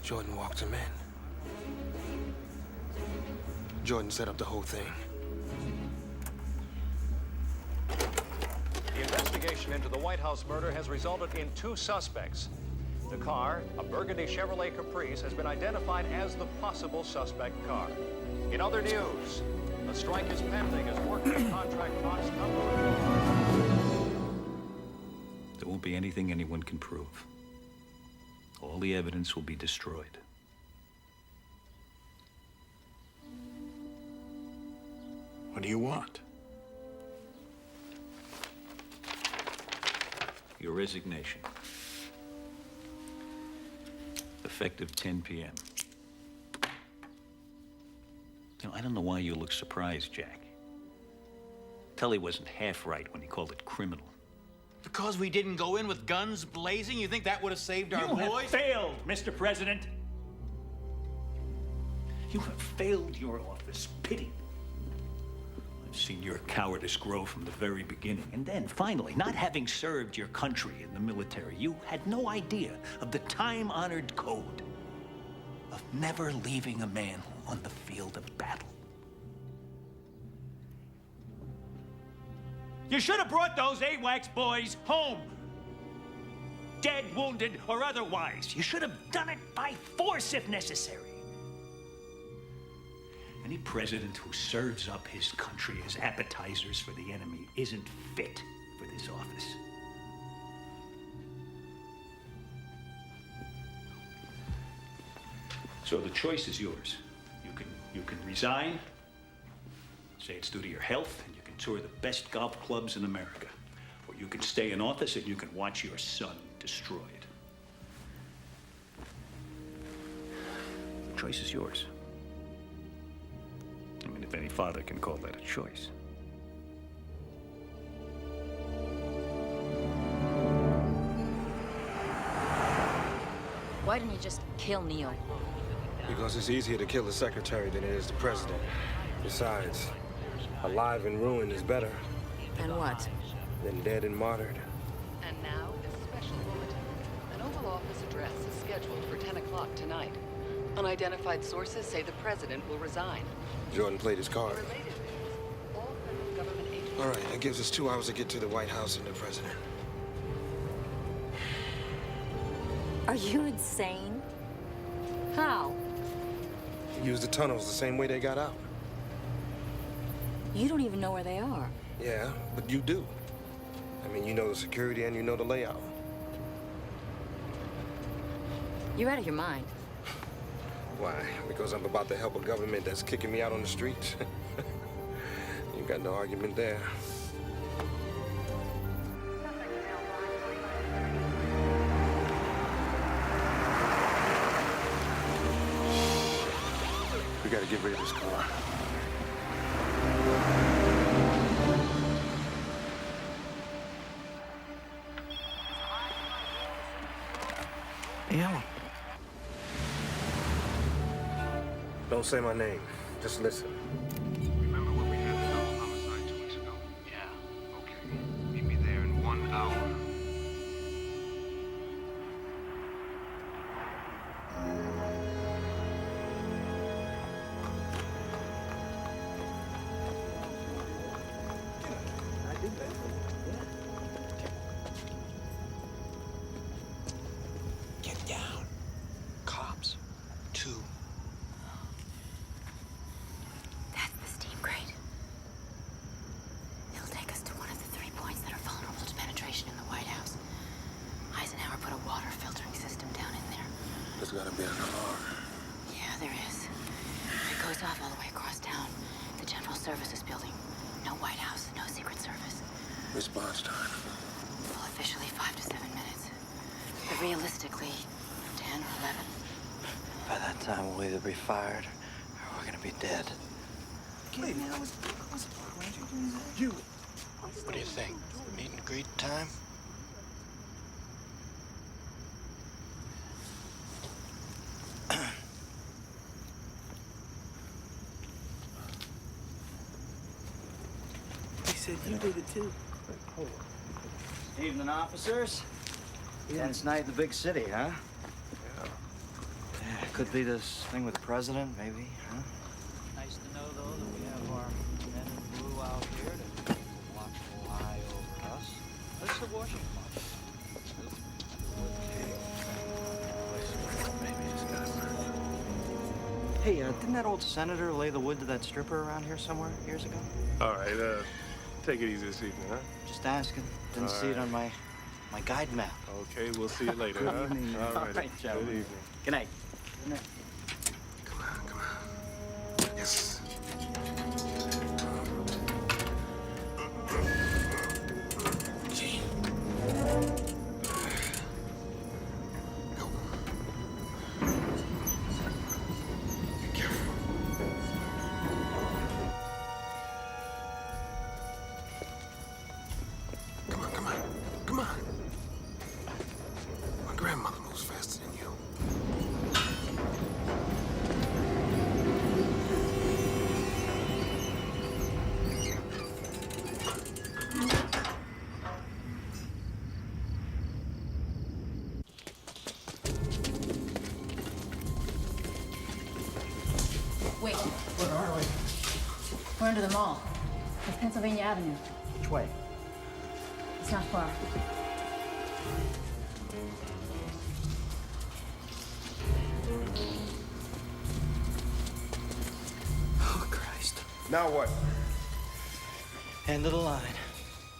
Jordan walked him in. Jordan set up the whole thing. The investigation into the White House murder has resulted in 2 suspects. The car, a burgundy Chevrolet Caprice, has been identified as the possible suspect car. In other news, a strike is pending as workers contract talks come to an end. There won't be anything anyone can prove. All the evidence will be destroyed. What do you want? Your resignation. Effective 10 p.m. You know, I don't know why you look surprised, Jack. Tully wasn't half right when he called it criminal. Because we didn't go in with guns blazing, you think that would have saved our boys? You have failed, Mr. President. You have failed your office. Pity. I've seen your cowardice grow from the very beginning. And then, finally, not having served your country in the military, you had no idea of the time-honored code of never leaving a man on the field of battle. You should have brought those AWACS boys home. Dead, wounded, or otherwise. You should have done it by force if necessary. Any president who serves up his country as appetizers for the enemy isn't fit for this office. So the choice is yours. You can resign, say it's due to your health, and you can tour the best golf clubs in America. Or you can stay in office and you can watch your son destroyed. The choice is yours. I mean, if any father can call that a choice. Why didn't you just kill Neil? Because it's easier to kill the secretary than it is the president. Besides, alive and ruined is better And what? than dead and martyred. And now, the special bulletin. An Oval Office address is scheduled for 10 o'clock tonight. Unidentified sources say the president will resign. Jordan played his card. Related news, all federal government agencies... All right, that gives us 2 hours to get to the White House and the president. Are you insane? How? Use the tunnels the same way they got out. You don't even know where they are. Yeah, but you do. I mean, you know the security and you know the layout. You're out of your mind. Why? Because I'm about to help a government that's kicking me out on the streets? You got no argument there. We gotta get rid of this car. Yeah. Don't say my name. Just listen. Remember when we had the double homicide 2 weeks ago? Yeah. Okay. Meet me there in 1 hour. Get down. Cops. 2. That's the steam crate. It'll take us to one of the 3 points that are vulnerable to penetration in the White House. Eisenhower put a water filtering system down in there. There's gotta be an alarm. Yeah, there is. It goes off all the way across town. The General Services building. No White House, no Secret Service. Response time. Well, officially 5 to 7 minutes. But realistically, 10 or 11. By that time, we'll either be fired or we're gonna be dead. Wait, man, I was you. What do you think? Meet and greet time? He said you did it too. Evening, officers. Tense night in the big city, huh? Yeah, could be this thing with the president, maybe, huh? Nice to know, though, that we have our men in blue out here to watch an eye over us. That's the Washington March. Hey, didn't that old senator lay the wood to that stripper around here somewhere years ago? All right, take it easy this evening, huh? Just asking. Didn't All see it right. on my guide map. Okay, we'll see you later, Good huh? evening. All right, Right, gentlemen. good evening. Good night. Good night. Yes. Come on, come on, come on. My grandmother moves faster than you. Wait, Where are we? we're under the mall. It's Pennsylvania Avenue. Which way? It's not far. Now what? End of the line.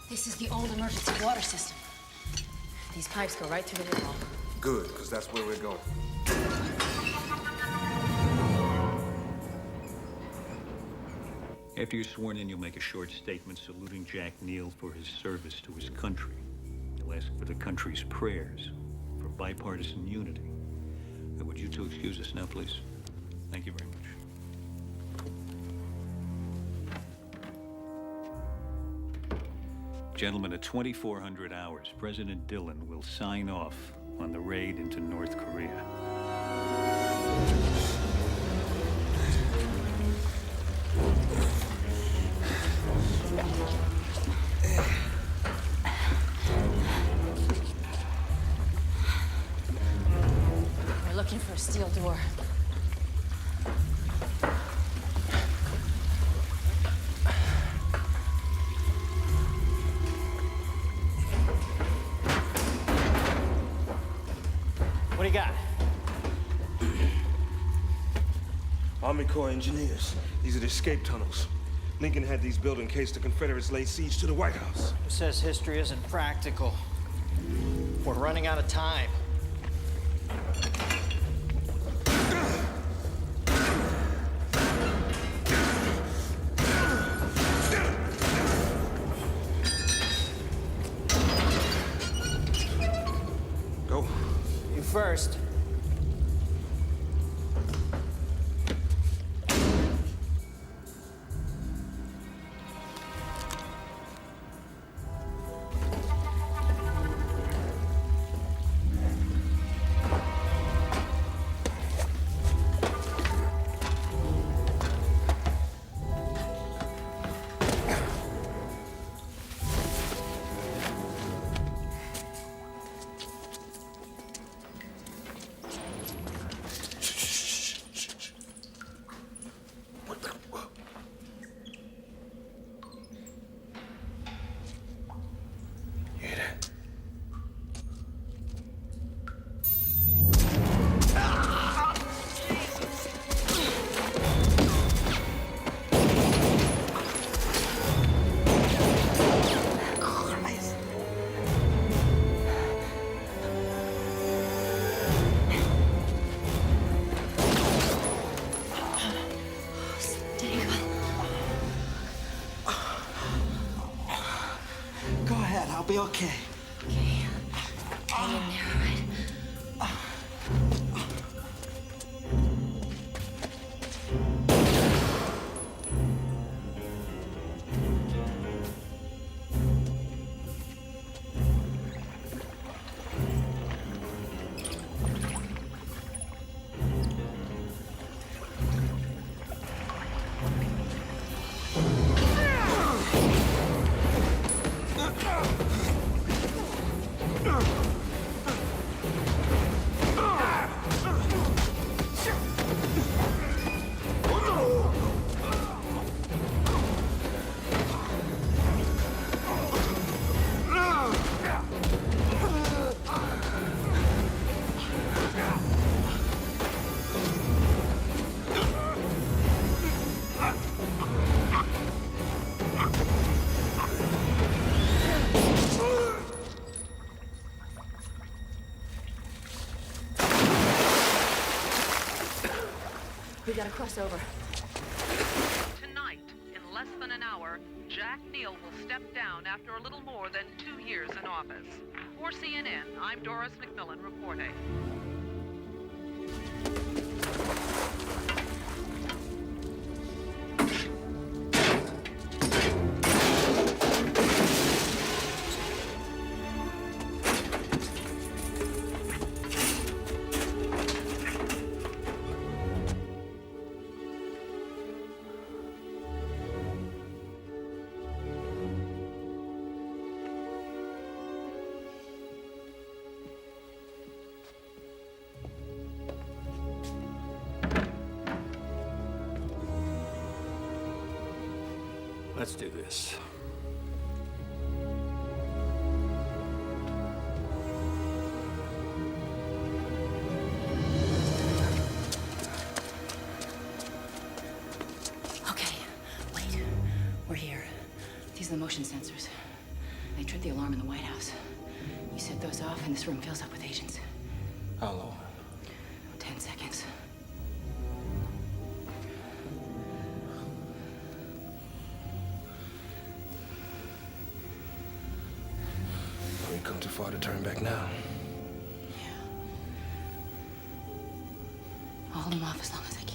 This is the old emergency water system. These pipes go right through the wall. Good, because that's where we're going. After you're sworn in, you'll make a short statement saluting Jack Neal for his service to his country. You'll ask for the country's prayers for bipartisan unity. Would you two excuse us now, please? Thank you very much. Gentlemen, at 2400 hours, President Dillon will sign off on the raid into North Korea. We're looking for a steel door. What do you got? Army Corps engineers. These are the escape tunnels. Lincoln had these built in case the Confederates laid siege to the White House. Who says history isn't practical? We're running out of time. Go. You first. Go ahead, I'll be okay. Hang in there, all right? We gotta cross over. Tonight, in less than an hour, Jack Neal will step down after a little more than 2 years in office. For CNN, I'm Doris McMillan reporting. Let's do this. Okay, Wayne, the motion sensors. They tripped the alarm in the White House. You set those off, and this room fills up with agents. How long? 10 seconds. We come too far to turn back now. I'll hold them off as long as I can.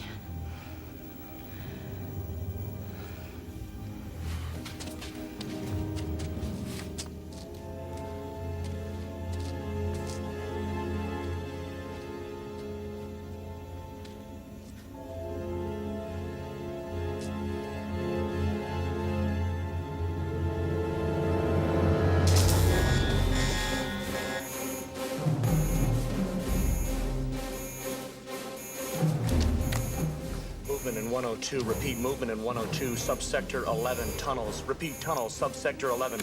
Movement in 102. Repeat, movement in 102, subsector 11, tunnels. Repeat, tunnels, subsector 11.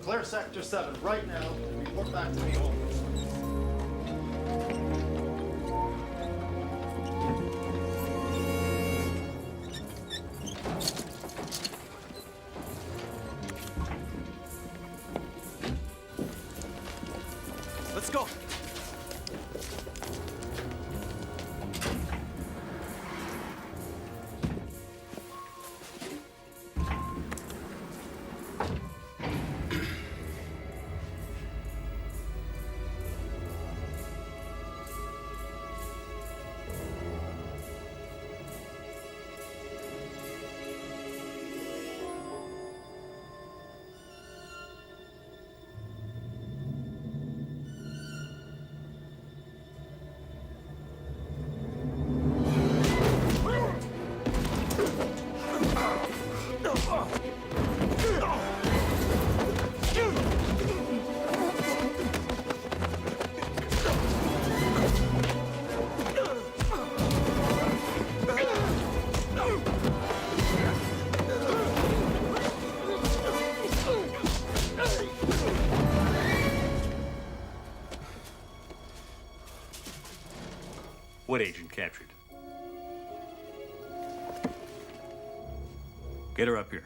Clear Sector 7 right now and report back to me always. Let's go. What agent captured? Get her up here.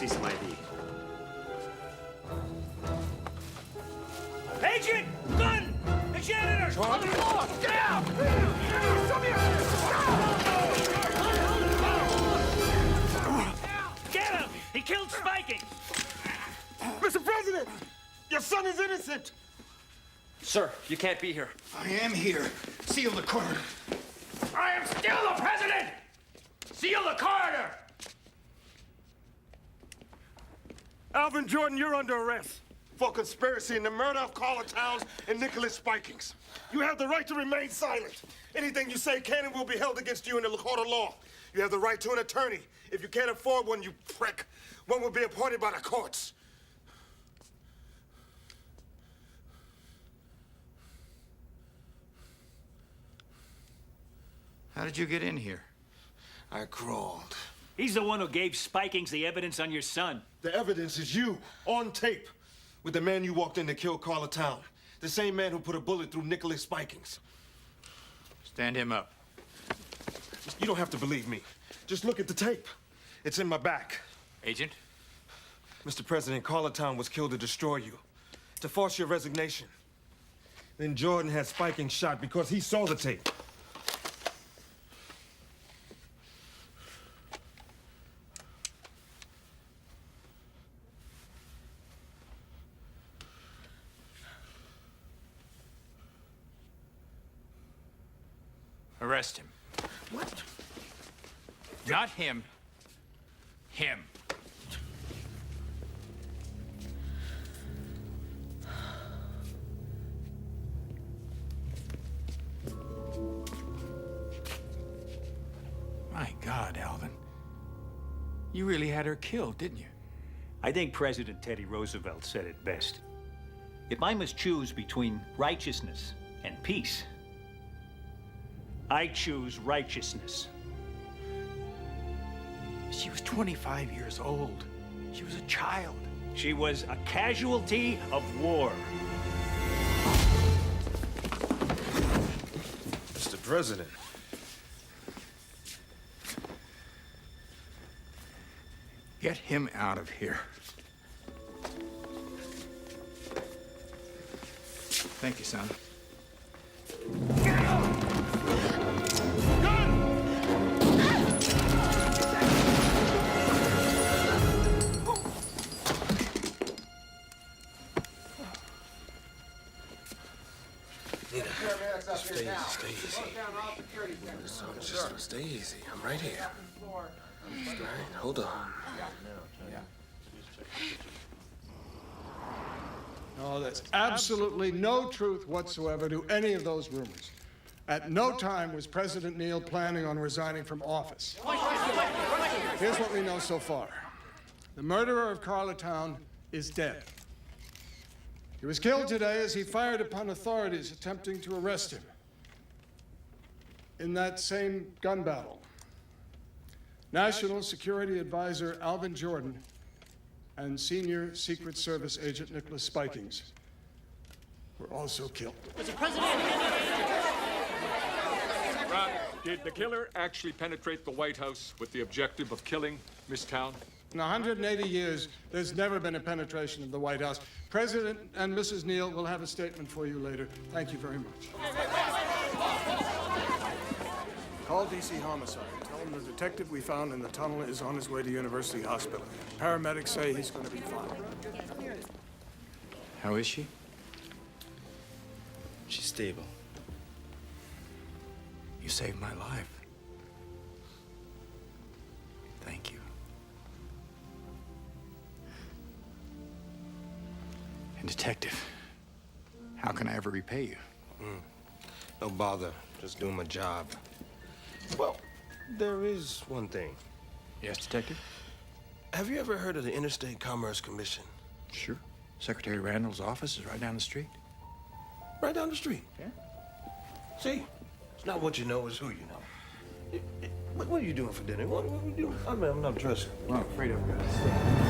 see some ID. Agent! Gun! The janitor! On the floor! Down! Get him! He killed Spiking! Mr. President, your son is innocent. Sir, you can't be here. I am here. Seal the corridor. I am still the president! Seal the corridor! Alvin Jordan, you're under arrest for conspiracy in the murder of Carla Towns and Nicholas Spikings. You have the right to remain silent. Anything you say can and will be held against you in the court of law. You have the right to an attorney. If you can't afford one, you prick, one will be appointed by the courts. How did you get in here? I crawled. He's the one who gave Spikings the evidence on your son. The evidence is you, on tape, with the man you walked in to kill Carla Town. The same man who put a bullet through Nicholas Spikings. Stand him up. You don't have to believe me. Just look at the tape. It's in my back. Agent? Mr. President, Carla Town was killed to destroy you, to force your resignation. Then Jordan had Spiking shot because he saw the tape. Arrest him. What? Not him. Him. My God, Alvin. You really had her killed, didn't you? I think President Teddy Roosevelt said it best. If I must choose between righteousness and peace, I choose righteousness. She was 25 years old. She was a child. She was a casualty of war. Mr. President. Get him out of here. Thank you, son. Stay easy. Just stay easy. I'm right here. All right, hold on. No, there's absolutely no truth whatsoever to any of those rumors. At no time was President Neal planning on resigning from office. Here's what we know so far. The murderer of Carla Town is dead. He was killed today as he fired upon authorities attempting to arrest him. In that same gun battle, National Security Advisor Alvin Jordan and Senior Secret Service Agent Nicholas Spikings were also killed. Mr. President! Ron, did the killer actually penetrate the White House with the objective of killing Miss Town? In 180 years, there's never been a penetration of the White House. President and Mrs. Neal will have a statement for you later. Thank you very much. Call DC Homicide. Tell them the detective we found in the tunnel is on his way to University Hospital. Paramedics say he's going to be fine. How is she? She's stable. You saved my life. Thank you. And Detective, how can I ever repay you? No bother. Just doing my job. Well, there is one thing. Yes, Detective? Have you ever heard of the Interstate Commerce Commission? Sure. Secretary Randall's office is right down the street. Right down the street? Yeah. See, it's not what you know, it's who you know. What are you doing for dinner? What are you doing? I'm not dressing. Well, I'm afraid I've got to stay.